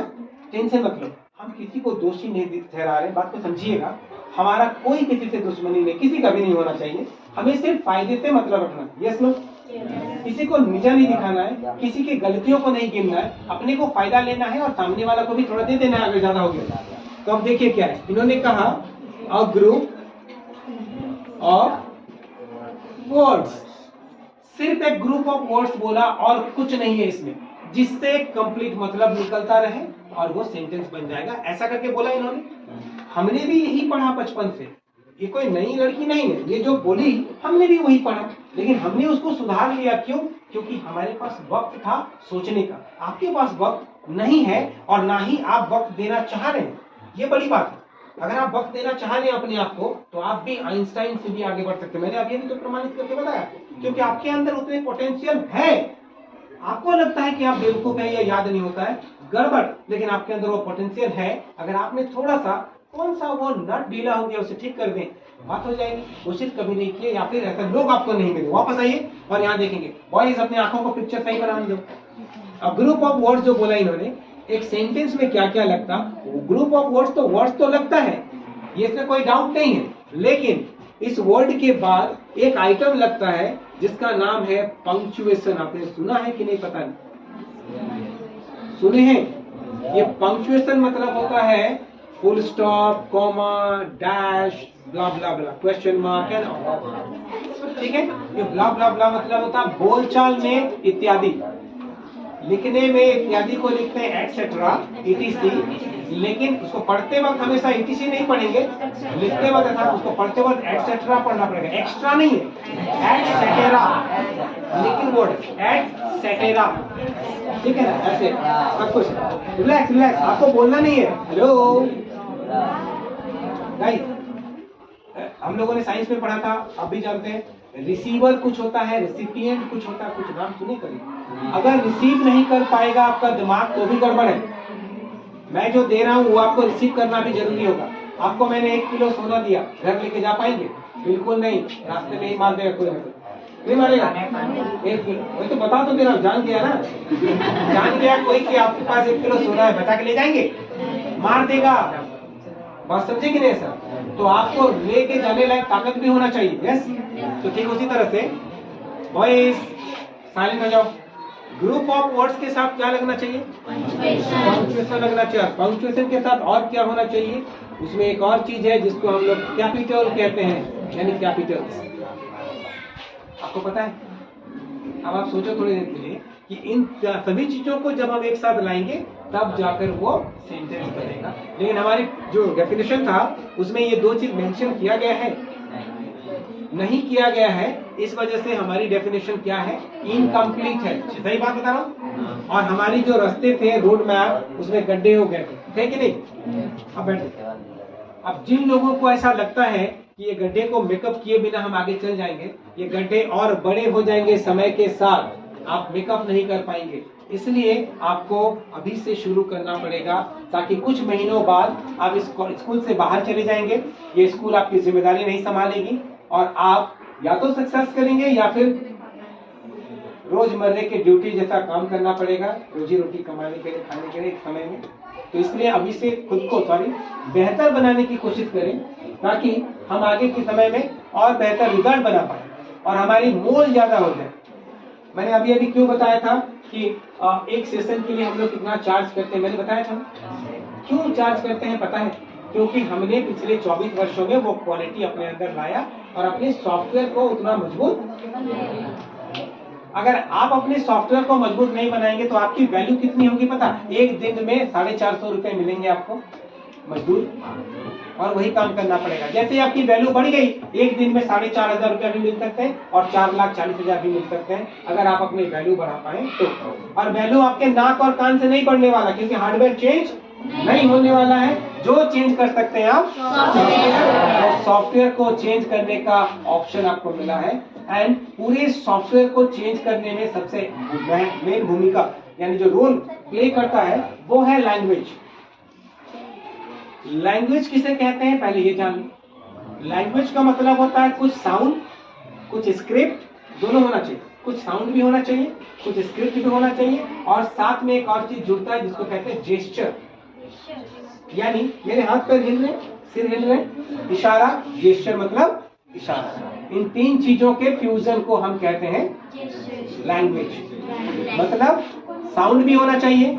टेंशन मत लो। हम किसी को दोषी नहीं ठहरा रहे, बात को समझिएगा। हमारा कोई किसी से दुश्मनी नहीं, किसी का भी नहीं होना चाहिए। हमें सिर्फ फायदे से मतलब रखना है। Yes no? किसी को नीचा नहीं दिखाना है, किसी की गलतियों को नहीं गिनना है, अपने को फायदा लेना है और सामने वाला को भी थोड़ा दे देना है अगर ज्यादा हो गया। तो अब देखिए क्या है, इन्होंने कहा अ ग्रुप ऑफ वर्ड्स। सिर्फ एक ग्रुप ऑफ वर्ड्स बोला और कुछ नहीं है इसमें, जिससे कंप्लीट मतलब निकलता रहे और वो सेंटेंस बन जाएगा। ऐसा करके बोला इन्होंने। हमने भी यही पढ़ा बचपन से, ये कोई नई लड़की नहीं है, ये जो बोली हमने भी वही पढ़ा, लेकिन हमने उसको सुधार लिया। क्यों? क्योंकि हमारे पास वक्त था सोचने का। आपके पास वक्त नहीं है और ना ही आप वक्त देना चाह रहे हैं, ये बड़ी बात है। अगर आप वक्त देना चाह रहे हैं अपने आप को, तो आप भी आइंस्टाइन से भी आगे बढ़ सकते हैं। मैंने अभी तो प्रमाणित करके बताया, क्योंकि आपके अंदर उतने पोटेंशियल है। आपको लगता है कि आप बेवकूफ है या याद नहीं होता है, गड़बड़, लेकिन आपके अंदर वो पोटेंशियल है। अगर आपने थोड़ा सा कौन सा वो नट ढीला हो गया उसे ठीक कर दें, बात हो जाएगी। कोशिश कभी नहीं किए, या फिर ऐसा लोग आपको नहीं मिले। वापस आइए और यहाँ देखेंगे, बॉयज अपने आंखों को पिक्चर सही बनाने दो। अब ग्रुप ऑफ वर्ड्स जो बोला इन्होंने, एक सेंटेंस में क्या क्या लगता, ग्रुप ऑफ वर्ड्स तो लगता है, ये इसमें कोई डाउट नहीं है, लेकिन इस वर्ड के बाद एक आइटम लगता है जिसका नाम है पंक्चुएशन। आपने सुना है कि नहीं पता नहीं, सुने हैं? ये पंक्चुएशन मतलब होता है full stop, comma, dash, blah blah blah, question mark and all. ठीक है, ये ब्ला ब्ला ब्ला मतलब होता है बोलचाल में इत्यादि। लिखने में इत्यादि को लिखते हैं एक्सेट्रा, etc, लेकिन उसको पढ़ते वक्त हमेशा etc नहीं पढ़ेंगे, लिखते वक्त था उसको पढ़ते वक्त एक्सेट्रा पढ़ना पड़ेगा। एक्स्ट्रा नहीं है, एक्सेटेरा, लेकिन वर्ड एक्सेटेरा। ठीक है ना? ऐसे सब कुछ रिलैक्स रिलैक्स, आपको बोलना नहीं है। हेलो गाइस, हम लोगों ने साइंस में पढ़ा था, आप भी जानते हैं, रिसीवर कुछ होता है, रेसिपिएंट कुछ होता है, कुछ नाम सुने कभी? अगर रिसीव नहीं कर पाएगा आपका दिमाग तो भी गड़बड़ है। मैं जो दे रहा हूँ वो आपको रिसीव करना भी जरूरी होगा। आपको मैंने 1 किलो सोना दिया, घर लेके जा पाएंगे? बिल्कुल नहीं, रास्ते में ही मार देगा कोई, नहीं मारेगा। 1 किलो वही तो बता तो दे रहा हूँ, जान गया ना, जान गया कोई कि आपके पास 1 किलो सोना है, बचा के ले जाएंगे? मार देगा। बात समझे कि नहीं सर? तो आपको लेके जाने लायक ताकत भी होना चाहिए। यस, तो ठीक उसी तरह से बॉयज साइलेंट हो जाओ। ग्रुप ऑफ वर्ड्स के साथ क्या लगना चाहिए? पंक्चुएशन लगना चाहिए। पंक्चुएशन के साथ और क्या होना चाहिए? उसमें एक और चीज है जिसको हम लोग कैपिटल कहते हैं, यानी कैपिटल्स। आपको पता है? अब आप सोचो थोड़ी देर के लिए कि इन सभी चीजों को जब हम एक साथ लाएंगे तब जाकर वो सेंटेंस बनेगा। लेकिन हमारी जो डेफिनेशन था उसमें ये 2 चीज मेंशन किया गया है, नहीं किया गया है, इस वजह से हमारी डेफिनेशन क्या है? इनकम्प्लीट है। सही बात बता रहा हूँ। और हमारी जो रास्ते थे, रोड मैप, उसमें गड्ढे हो गए थे कि नहीं? अब बैठे। अब जिन लोगों को ऐसा लगता है कि ये गड्ढे को मेकअप किए बिना हम आगे चल जाएंगे, ये गड्ढे और बड़े हो जाएंगे समय के साथ, आप मेकअप नहीं कर पाएंगे। इसलिए आपको अभी से शुरू करना पड़ेगा, ताकि कुछ महीनों बाद आप इस स्कूल से बाहर चले जाएंगे, ये स्कूल आपकी जिम्मेदारी नहीं संभालेगी और आप या तो सक्सेस करेंगे या फिर रोजमर्रे के ड्यूटी जैसा काम करना पड़ेगा, रोजी रोटी कमाने के लिए, खाने के लिए एक समय में। तो इसलिए अभी से खुद को बेहतर बनाने की कोशिश करें, ताकि हम आगे के समय में और बेहतर रिजल्ट बना पाए और हमारी मोल ज्यादा हो जाए। मैंने अभी क्यों बताया था कि एक सेशन के लिए हम लोग कितना चार्ज करते हैं? मैंने बताया था क्यों चार्ज करते हैं, पता है? क्योंकि हमने पिछले 24 वर्षों में वो क्वालिटी अपने अंदर लाया और अपने सॉफ्टवेयर को उतना मजबूत। अगर आप अपने सॉफ्टवेयर को मजबूत नहीं बनाएंगे तो आपकी वैल्यू कितनी होगी पता? एक दिन में 450 रुपए मिलेंगे आपको मजदूर, और वही काम करना पड़ेगा। जैसे आपकी वैल्यू बढ़ गई, एक दिन में 4,500 रुपया भी मिल सकते हैं और 4,40,000 भी मिल सकते हैं, अगर आप अपनी वैल्यू बढ़ा पाए तो। और वैल्यू आपके नाक और कान से नहीं बढ़ने वाला, क्योंकि हार्डवेयर चेंज नहीं होने वाला है। जो चेंज कर सकते हैं आप सॉफ्टवेयर को चेंज करने का ऑप्शन आपको मिला है। एंड पूरे सॉफ्टवेयर को चेंज करने में सबसे मेन भूमिका, यानी जो रोल प्ले करता है, वो है लैंग्वेज। लैंग्वेज किसे कहते हैं पहले ये जान लो। लैंग्वेज का मतलब होता है कुछ साउंड, कुछ स्क्रिप्ट, दोनों होना चाहिए। कुछ साउंड भी होना चाहिए, कुछ स्क्रिप्ट भी होना चाहिए, और साथ में एक और चीज जुड़ता है जिसको कहते हैं जेस्चर। यानी मेरे हाथ पैर हिल रहे, सिर हिल रहे, इशारा, जेस्चर मतलब इशारा। इन 3 चीजों के फ्यूजन को हम कहते हैं लैंग्वेज। मतलब साउंड भी होना चाहिए,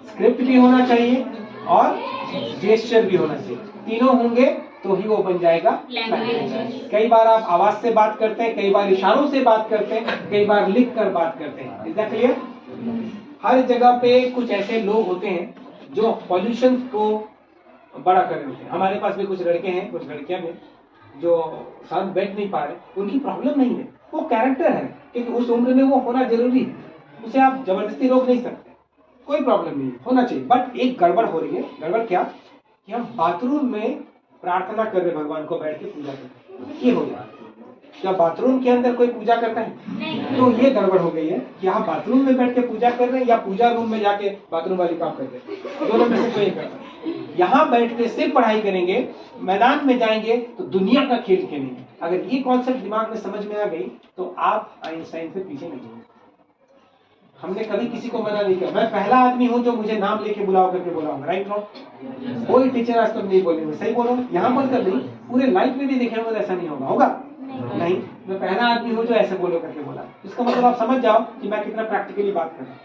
स्क्रिप्ट भी होना चाहिए और जेस्चर भी होना चाहिए। तीनों होंगे तो ही वो बन जाएगा लैंग्वेज। कई बार आप आवाज से बात करते हैं, कई बार इशारों से बात करते हैं, कई बार लिख कर बात करते हैं। Is that clear? हर जगह पे कुछ ऐसे लोग होते हैं जो पॉल्यूशन को बड़ा कर देते हैं। हमारे पास भी कुछ लड़के हैं, कुछ लड़कियां भी, जो शांत बैठ नहीं पा रहे, उनकी प्रॉब्लम नहीं है, वो कैरेक्टर है, क्योंकि उस उम्र में वो होना जरूरी है, उसे आप जबरदस्ती रोक नहीं सकते, कोई प्रॉब्लम नहीं होना चाहिए। बट एक गड़बड़ हो रही है। गड़बड़ क्या कि हम बाथरूम में प्रार्थना कर रहे भगवान को, बैठ के पूजा करते हैं, ये हो गया। क्या बाथरूम के अंदर कोई पूजा करता है? नहीं। तो ये गड़बड़ हो गई है कि आप बाथरूम में बैठ के पूजा कर रहे हैं या पूजा रूम में जाके बाथरूम वाली काम कर रहे हैं, दोनों में से कोई करता है। यहाँ बैठ के सिर्फ पढ़ाई करेंगे, मैदान में जाएंगे तो दुनिया का खेल खेलेंगे। अगर ये कॉन्सेप्ट दिमाग में समझ में आ गई तो आप आइंस्टाइन से पीछे नहीं होंगे। हमने कभी किसी को मना नहीं किया। मैं पहला आदमी हूँ जो मुझे नाम लेके बुलाओ करके बोला हूँ, राइट रॉन्ग? कोई टीचर आज तक नहीं बोलेंगे, सही बोलो, यहाँ पर कर नहीं, पूरे लाइफ में भी देखेंगे तो ऐसा नहीं होगा। होगा? नहीं। मैं पहला आदमी हूँ जो ऐसे बोलो करके बोला। इसका मतलब आप समझ जाओ कि मैं कितना प्रैक्टिकली बात कर रहा हूँ।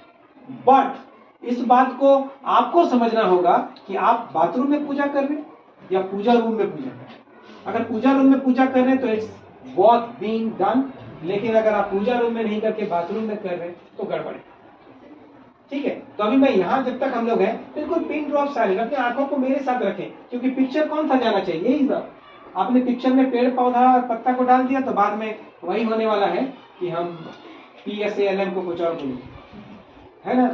बट इस बात को आपको समझना होगा कि आप बाथरूम में पूजा कर रहे हैं या पूजा रूम में पूजा कर रहे हैं। अगर पूजा रूम में पूजा कर रहे हैं तो इट्स वॉट बीइंग डन, लेकिन अगर आप पूजा रूम में नहीं करके बाथरूम में कर रहे हैं तो गड़बड़ है। ठीक है, तो अभी मैं यहाँ जब तक हम लोग हैं बिल्कुल पिन ड्रॉप साइलेंट, अपनी आंखों को मेरे साथ रखें, क्योंकि पिक्चर कौन सा जाना चाहिए, यही सब। आपने पिक्चर में पेड़ पौधा और पत्ता को डाल दिया तो बाद में वही होने वाला है कि हम PSALM को कुछ और बोलेंगे, है ना,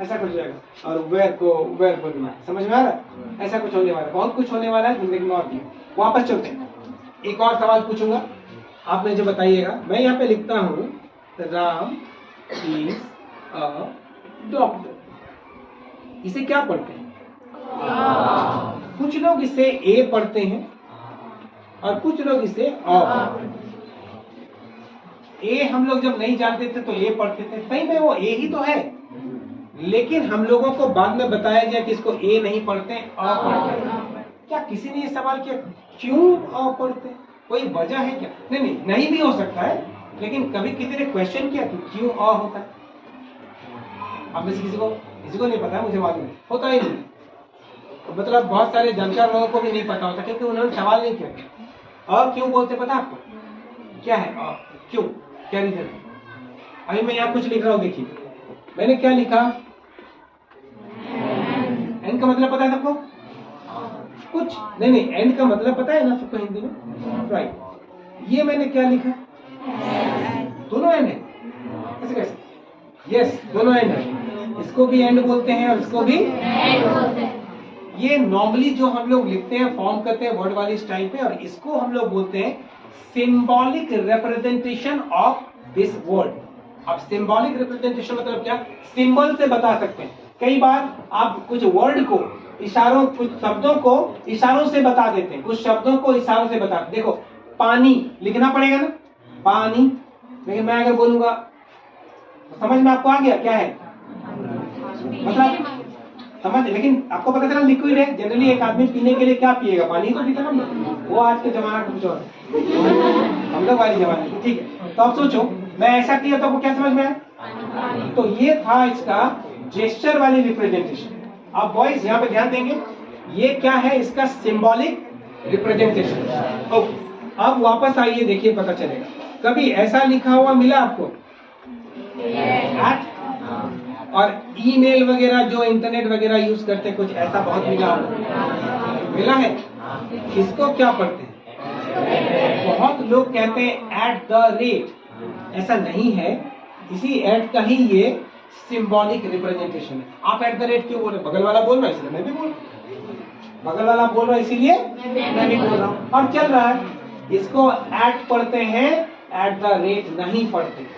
ऐसा कुछ जाएगा। और वेयर को वेयर बोलना, समझ में आ रहा है? ऐसा कुछ होने वाला है, बहुत कुछ होने वाला है जिंदगी में। और वापस चलते हैं, एक और सवाल पूछूंगा, आप मुझे बताइएगा। मैं यहाँ पे लिखता हूँ राम इज अ डॉक्टर। इसे क्या पढ़ते हैं? कुछ लोग इसे ए पढ़ते हैं और कुछ लोग इसे अ पढ़ते हैं। ए हम लोग जब नहीं जानते थे तो ए पढ़ते थे, सही में वो ए ही तो है, लेकिन हम लोगों को बाद में बताया गया कि इसको ए नहीं पढ़ते, अ पढ़ते हैं। क्या किसी ने ये सवाल किया क्यों अ पढ़ते हैं? कोई वजह है क्या? नहीं भी हो सकता है, लेकिन कभी किसी ने क्वेश्चन किया कि क्यों अ होता है? आप में से किसी को नहीं पता है, मुझे मालूम है, होता ही नहीं। मतलब बहुत सारे जानकार लोगों को भी नहीं पता होता, क्योंकि उन्होंने सवाल नहीं किया। और क्यों बोलते पता आपको? क्या है क्यों, क्या रीजन है? अभी मैं यहाँ कुछ लिख रहा हूँ, देखिए मैंने क्या लिखा। एन का मतलब पता है सबको? कुछ नहीं, एन का मतलब पता है ना सबको हिंदी में, राइट। ये मैंने क्या लिखा? दोनों एंड है, ऐसे कैसे? यस, दोनों एंड है। इसको भी एंड बोलते हैं और इसको भी एंड बोलते हैं। ये नॉर्मली जो हम लोग लिखते हैं, फॉर्म करते हैं वर्ड वाली स्टाइल पे, और इसको हम लोग बोलते हैं symbolic representation of this word. अब सिंबॉलिक रिप्रेजेंटेशन मतलब क्या? सिंबल से बता सकते हैं। कई बार आप कुछ वर्ड को इशारों, कुछ शब्दों को इशारों से बता देते हैं, कुछ शब्दों को इशारों से बता। देखो पानी लिखना पड़ेगा ना, पानी, लेकिन मैं अगर बोलूंगा, समझ में आपको आ गया क्या है मतलब? समझ, लेकिन आपको पता चला लिक्विड है। जनरली एक आदमी पीने के लिए क्या पिएगा? पानी तो पीता ना, वो आज के जमाना का कुछ और, हम लोग वाली जमाने की। ठीक है, तो आप सोचो मैं ऐसा किया तो आपको क्या समझ में आया? तो ये था इसका जेस्चर वाली रिप्रेजेंटेशन। अब बॉयज यहाँ पे ध्यान देंगे, ये क्या है? इसका सिंबॉलिक रिप्रेजेंटेशन। ओके, अब वापस आइए, देखिए पता चलेगा। कभी ऐसा लिखा हुआ मिला आपको? और ईमेल वगैरह जो इंटरनेट वगैरह यूज करते कुछ ऐसा बहुत मिला है। इसको क्या पढ़ते हैं? बहुत लोग कहते हैं @ ऐसा नहीं है, इसी एट का ही ये सिंबॉलिक रिप्रेजेंटेशन है। आप @ क्यों बोल रहे? बगल वाला बोल रहा है इसलिए मैं भी बोल, बगल वाला बोल रहा है इसीलिए मैं भी बोल रहा हूँ, और चल रहा है। इसको @ पढ़ते हैं, @ नहीं पढ़ते।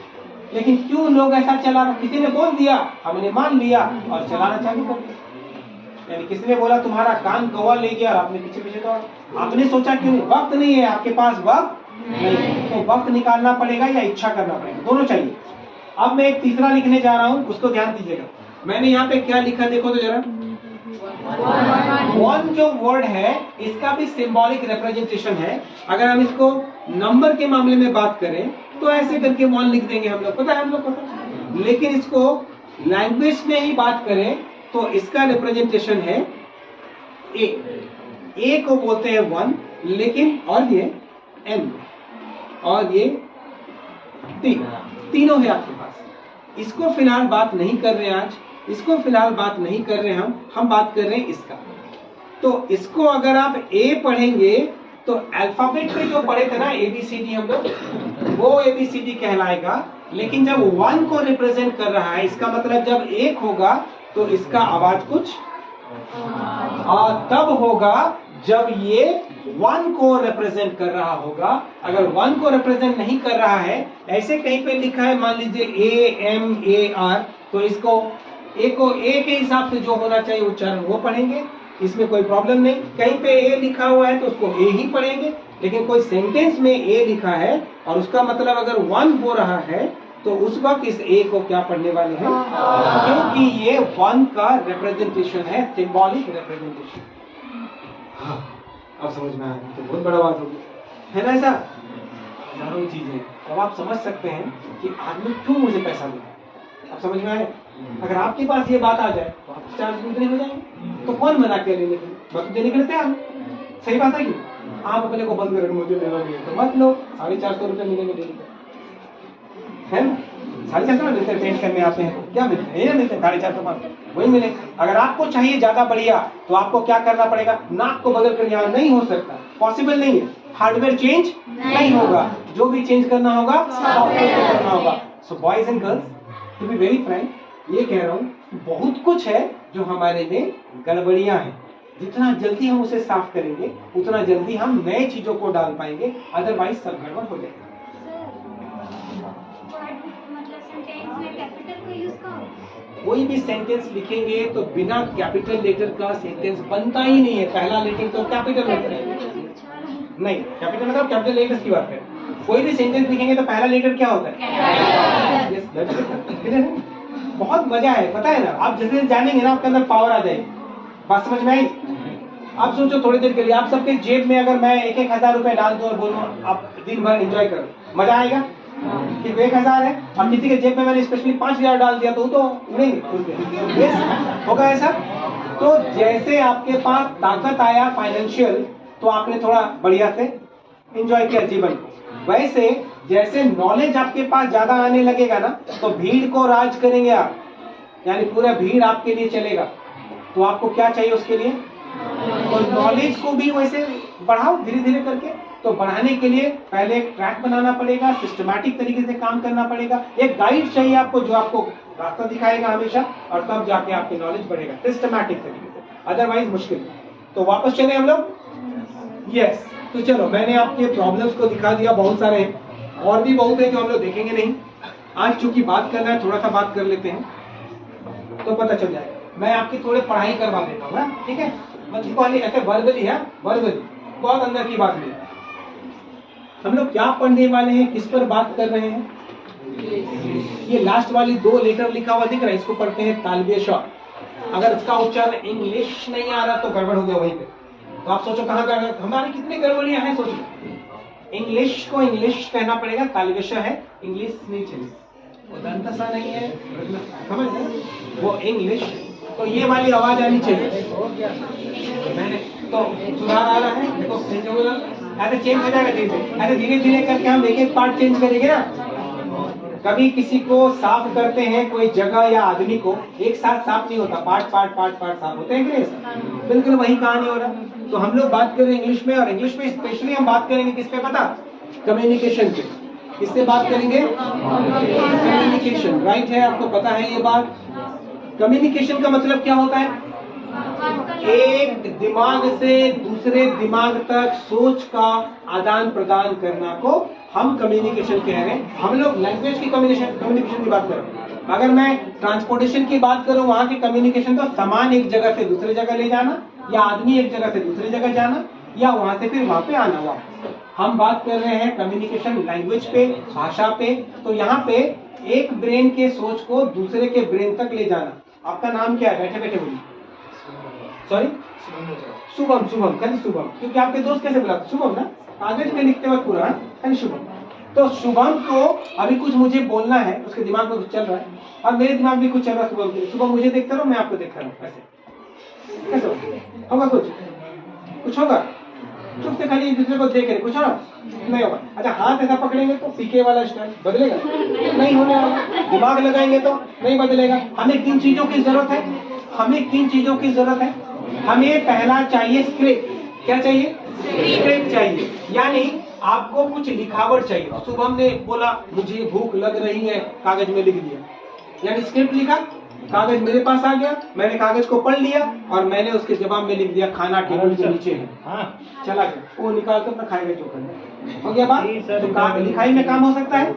लेकिन क्यों लोग ऐसा चला? किसी ने बोल दिया, हमने मान लिया और चलाना चालू कर दिया। यानी किसी ने बोला तुम्हारा कान कौवा ले गया और आपने पीछे पीछे तो आपने सोचा क्यों? वक्त नहीं है आपके पास, वक्त नहीं, तो वक्त निकालना पड़ेगा या इच्छा करना पड़ेगा, दोनों चाहिए। अब मैं एक तीसरा लिखने जा रहा हूँ, उसको ध्यान दीजिएगा। मैंने यहाँ पे क्या लिखा देखो तो जरा। वन जो वर्ड है इसका भी सिंबॉलिक रिप्रेजेंटेशन है। अगर हम इसको नंबर के मामले में बात करें तो ऐसे करके वन लिख देंगे हम लोग, पता है हम लोग पता। लेकिन इसको लैंग्वेज में ही बात करें तो इसका रिप्रेजेंटेशन है ए को बोलते हैं वन, लेकिन और ये एन और ये तीनों है आपके पास। इसको फिलहाल बात नहीं कर रहे आज, इसको फिलहाल बात नहीं कर रहे हम बात कर रहे हैं इसका। तो इसको अगर आप ए पढ़ेंगे तो अल्फाबेट पे जो पढ़े थे ना ABCD हम लोग, वो ABCD कहलाएगा। लेकिन जब 1 को रिप्रेजेंट कर रहा है, इसका मतलब जब 1 होगा तो इसका आवाज कुछ तब होगा जब ये 1 को रिप्रेजेंट कर रहा होगा। अगर 1 को रिप्रेजेंट नहीं कर रहा है, ऐसे कहीं पे लिखा है मान लीजिए AMAR, तो इसको A को A के हिसाब से जो होना चाहिए उच्चारण वो पढ़ेंगे, इसमें कोई प्रॉब्लम नहीं। कहीं पे A लिखा हुआ है तो उसको A ही पढ़ेंगे। लेकिन कोई सेंटेंस में A लिखा है और उसका मतलब अगर 1 हो रहा है तो उस वक्त इस A को क्या पढ़ने वाले हैं, क्योंकि ये 1 का रिप्रेजेंटेशन है, सिंबॉलिक रिप्रेजेंटेशन। हाँ, अब समझ में आया, तो बहुत बड़ा बात होगी, है ना? ऐसा हजारों चीजें, अब आप समझ सकते हैं कि आदमी क्यों मुझे पैसा दे। अब समझ में आए? अगर आपके पास ये बात आ जाए तो आपके चार्ज कितने हो जाएंगे, तो कौन मना के लेने के लिए, वक्त देने के लिए तैयार। सही बात है कि आप अपने को बंद करें, मुझे लेना नहीं है तो मत लो, 450 रुपये मिलेंगे डेली का, है ना? 450 मिलते हैं, पेंट करने आते हैं तो क्या मिलते हैं, ये मिलते हैं 450 वही मिले। अगर आपको चाहिए ज्यादा बढ़िया तो आपको क्या करना पड़ेगा, नाक को बदल कर यहाँ नहीं हो सकता, पॉसिबल नहीं है, हार्डवेयर चेंज नहीं होगा, जो भी चेंज करना होगा सॉफ्टवेयर करना होगा। So boys and girls, to be very frank, ये कह रहा हूँ बहुत कुछ है जो हमारे में गड़बड़ियां हैं। जितना जल्दी हम उसे साफ करेंगे उतना जल्दी हम नए चीजों को डाल पाएंगे, अदरवाइज सब गड़बड़ हो जाएगा। कोई भी सेंटेंस लिखेंगे तो बिना कैपिटल लेटर का सेंटेंस बनता ही नहीं है। पहला लेटर तो कैपिटल लेटर है, नहीं कैपिटल मतलब कैपिटल लेटर्स की बात है। कोई भी सेंटेंस लिखेंगे तो पहला लेटर क्या होता है? yes, बहुत मजा है, पता है ना? आप जैसे जानेंगे ना आपके अंदर पावर आ जाएगी। बात समझ में आई? आप सोचो थोड़ी देर के लिए, आप सबके जेब में अगर मैं 1,000 रुपए डाल दूं और बोलूं आप दिन भर एंजॉय करो, मजा आएगा? कि 1,000 है और किसी के जेब में मैंने स्पेशली 5,000 डाल दिया तो उड़ेंगे, होगा ऐसा? तो जैसे आपके पास ताकत आया फाइनेंशियल तो आपने थोड़ा बढ़िया से एंजॉय किया जीवन, वैसे जैसे नॉलेज आपके पास ज्यादा आने लगेगा ना तो भीड़ को राज करेंगे आप, यानी पूरा भीड़ आपके लिए चलेगा। तो आपको क्या चाहिए उसके लिए? तो नॉलेज को भी वैसे बढ़ाओ धीरे धीरे करके। तो बढ़ाने के लिए पहले एक ट्रैक बनाना पड़ेगा, सिस्टमैटिक तरीके से काम करना पड़ेगा, एक गाइड चाहिए आपको जो आपको रास्ता दिखाएगा हमेशा, और तब जाके आपकी नॉलेज बढ़ेगा सिस्टमैटिक तरीके से, अदरवाइज मुश्किल। तो वापस चले हम लोग, यस। तो चलो मैंने आपके प्रॉब्लम्स को दिखा दिया, बहुत सारे हैं और भी बहुत है जो हम लोग देखेंगे नहीं। आज चूंकि बात करना है, थोड़ा सा बात कर लेते हैं तो पता चल जाएगा। मैं आपकी थोड़ी पढ़ाई करवा देता हूँ ना, ठीक है? मतलब वाली ऐसे वर्बली है, वर्बली बहुत अंदर की बात नहीं। हम लोग क्या पढ़ने वाले हैं, किस पर बात कर रहे हैं? ये लास्ट वाली 2 लेटर लिखा हुआ दिख रहा है, इसको पढ़ते हैं तालबे शॉ। अगर इसका उच्चारण इंग्लिश नहीं आ रहा तो गड़बड़ हो गया वहीं पे। तो आप सोचो कहाँ गड़बड़, हमारी कितनी गड़बड़ियां हैं सोचो। इंग्लिश को इंग्लिश कहना पड़ेगा, तालबेश है, इंग्लिश नहीं चाहिए, वो दंतसा नहीं है, समझ रहे? वो इंग्लिश, तो ये वाली आवाज आनी चाहिए। मैंने तो सुधार आ रहा है, देखो चेंज हो गया, ऐसे चेंज हो जाएगा धीरे धीरे, ऐसे धीरे धीरे करके हम एक एक पार्ट चेंज करेंगे ना। कभी किसी को साफ करते हैं कोई जगह या आदमी को, एक साथ साफ नहीं होता, पार्ट पार्ट पार्ट पार्ट साफ होते हैं कि बिल्कुल वही कहानी हो रहा। तो हम लोग बात करें इंग्लिश में, और इंग्लिश में स्पेशली हम बात करेंगे किस पे पता? कम्युनिकेशन पे। किससे बात करेंगे? कम्युनिकेशन, राइट है, आपको पता है ये बात। कम्युनिकेशन का मतलब क्या होता है? एक दिमाग से दूसरे दिमाग तक सोच का आदान प्रदान करना को हम कम्युनिकेशन कह रहे हैं। हम लोग लैंग्वेज की कम्युनिकेशन की बात कर रहे हैं। अगर मैं ट्रांसपोर्टेशन की बात करूं, वहां की कम्युनिकेशन तो सामान एक जगह से दूसरी जगह ले जाना, या आदमी एक जगह से दूसरी जगह जाना, या वहां से फिर वहां पे आना वापस। हम बात कर रहे हैं कम्युनिकेशन लैंग्वेज पे, भाषा पे। तो यहाँ पे एक ब्रेन के सोच को दूसरे के ब्रेन तक ले जाना। आपका नाम क्या है? बैठे बैठे बोलिए। सॉरी, शुभम। शुभम, खाली शुभम, क्योंकि आपके दोस्त कैसे बुलाते? शुभम ना, कागज पे लिखते वक्त पूरा खाली शुभम। तो शुभम को अभी कुछ मुझे बोलना है, उसके दिमाग में कुछ चल रहा है और मेरे दिमाग में कुछ चल रहा है शुभम के। शुभम मुझे देखता रहो, मैं आपको देखता रहूं, ऐसे कैसे होगा? कुछ होगा? चुप से खाली एक दूसरे को देख रहे, कुछ होगा? नहीं होगा। अच्छा, हाथ ऐसा पकड़ेंगे तो पीके वाला स्टाइल बदलेगा? नहीं होने वाला। दिमाग लगाएंगे तो नहीं बदलेगा। हमें 3 चीजों की जरूरत है, हमें 3 चीजों की जरूरत है। हमें पहला चाहिए स्क्रिप्ट। क्या चाहिए? स्क्रिप्ट चाहिए, यानी आपको कुछ लिखावट चाहिए। शुभम ने बोला मुझे भूख लग रही है, कागज में लिख दिया, यानी स्क्रिप्ट लिखा, कागज मेरे पास आ गया, मैंने कागज को पढ़ लिया और मैंने उसके जवाब में लिख दिया खाना टेबल के नीचे है, चला गया, वो निकाल कर अपना खाएगा जो करना। हो गया बात? तो लिखाई में काम हो सकता है।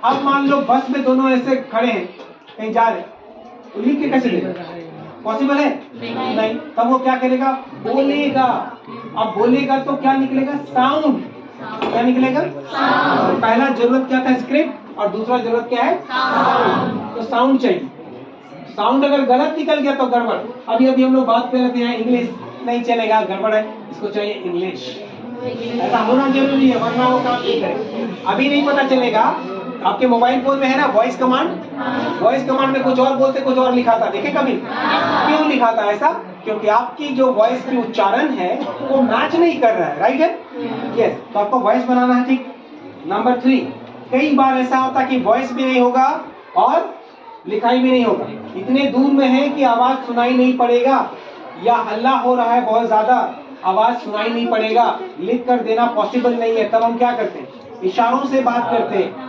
अब मान लो बस में दोनों ऐसे खड़े हैं, कहीं जा रहे, तो लिख के कैसे देगा? पॉसिबल है? नहीं। तब वो क्या करेगा? बोलेगा। अब बोलेगा तो क्या निकलेगा? साउंड। क्या निकलेगा? साउंड। पहला जरूरत क्या था? स्क्रिप्ट, और दूसरा जरूरत क्या है? साउंड। तो साउंड चाहिए। साउंड अगर गलत निकल गया तो गड़बड़। अभी हम लोग बात कर रहे हैं इंग्लिश नहीं चलेगा, गड़बड़ है, इसको चाहिए इंग्लिश। ऐसा होना जरूरी है, वरना वो काम नहीं करेगा। अभी नहीं पता चलेगा। आपके मोबाइल फोन में है ना वॉइस कमांड, वॉइस कमांड में कुछ और बोलते कुछ और लिखा था, देखे कभी? क्यों लिखा था ऐसा? क्योंकि आपकी जो वॉइस की उच्चारण है वो मैच नहीं कर रहा है, राइट है? यस। तो आपको वॉइस बनाना है, ठीक। नंबर 3, कई बार ऐसा होता है कि वॉइस भी नहीं होगा और लिखाई भी नहीं होगा, इतने दूर में है कि आवाज सुनाई नहीं पड़ेगा, या हल्ला हो रहा है बहुत ज्यादा, आवाज सुनाई नहीं पड़ेगा, लिख कर देना पॉसिबल नहीं है। तब हम क्या करते हैं? इशारों से बात करते हैं।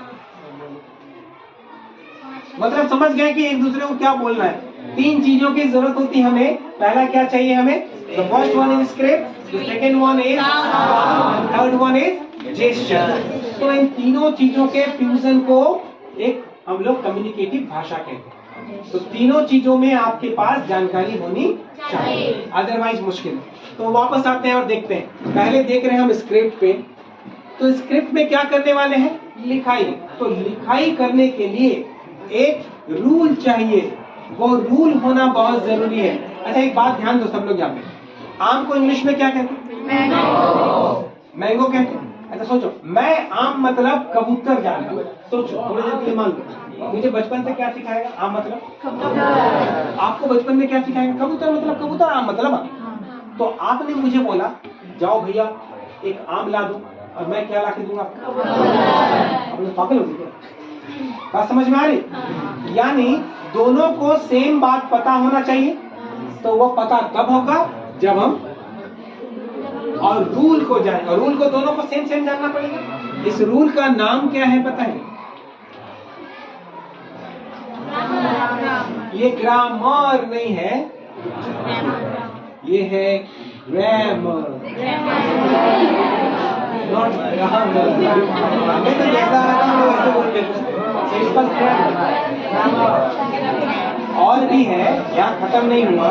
मतलब समझ गए कि एक दूसरे को क्या बोलना है। 3 चीजों की जरूरत होती है हमें। पहला क्या चाहिए हमें? The first one is script, the second one is sound, third one is gesture। तो इन तीनों चीजों के फ्यूजन को एक हम लोग कम्युनिकेटिव भाषा कहते हैं। तो तीनों चीजों में आपके पास जानकारी होनी चाहिए, अदरवाइज मुश्किल है। तो वापस आते हैं और देखते हैं। पहले देख रहे हैं हम स्क्रिप्ट पे। तो स्क्रिप्ट में क्या करने वाले हैं? लिखाई। तो लिखाई करने के लिए एक रूल चाहिए, वो रूल होना बहुत जरूरी है। अच्छा एक बात ध्यान दो सब लोग यहाँ पे, आम को इंग्लिश में क्या कहते हैं? मैंगो। मैंगो कहते हैं। अच्छा सोचो, मैं आम मतलब कबूतर जानता हूँ। सोचो थोड़ी देर के लिए, मान लो मुझे बचपन से क्या सिखाएगा? आम मतलब कबूतर। आपको बचपन में क्या सिखाएगा? कबूतर मतलब कबूतर, आम मतलब आम। तो आपने मुझे बोला जाओ भैया एक आम ला दो, और मैं क्या ला के दूंगा? आपने पागल हो गए? बात समझ में आ रही? यानी दोनों को सेम बात पता होना चाहिए। तो वो पता कब होगा? जब हम और रूल को जाने, और रूल को दोनों को सेम सेम जानना पड़ेगा। इस रूल का नाम क्या है पता है? ये ग्रामर नहीं है, ये है ग्रामर, नॉट ग्रामर। हमें तो जैसा लगा वो वैसे बोलते हैं। और भी है, यहाँ खत्म नहीं हुआ,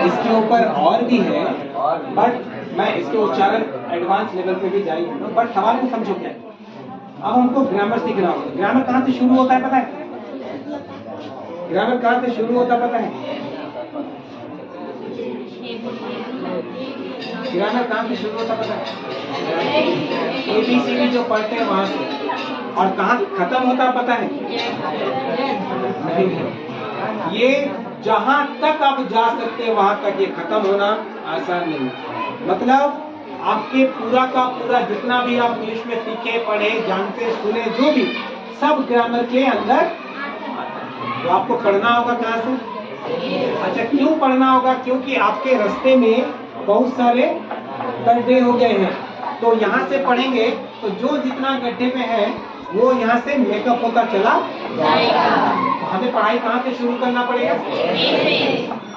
इसके ऊपर और भी है, बट मैं इसके उच्चारण एडवांस लेवल पे भी जारी हूँ। बट सवाल को समझो क्या, अब हमको ग्रामर सीखना होगा। ग्रामर कहाँ से शुरू होता है पता है? ग्रामर कहाँ से शुरू होता है पता है? ग्रामर कहाँ से शुरू होता पता है? ABCD जो पढ़ते हैं वहां से। और कहाँ खत्म होता है पता है? नहीं, ये जहां तक आप जा सकते हैं वहां तक ये खत्म होना आसान नहीं। मतलब आपके पूरा का पूरा जितना भी आप इंग्लिश में सीखे, पढ़े, जानते, सुने, जो भी सब ग्रामर के अंदर। तो आपको पढ़ना होगा कहाँ से? अच्छा क्यों पढ़ना होगा? क्योंकि आपके रास्ते में बहुत सारे गड्ढे हो गए हैं। तो यहाँ से पढ़ेंगे तो जो जितना गड्ढे में है वो यहाँ से मेकअप होता चला जाएगा। हमें पढ़ाई कहाँ से शुरू करना पड़ेगा?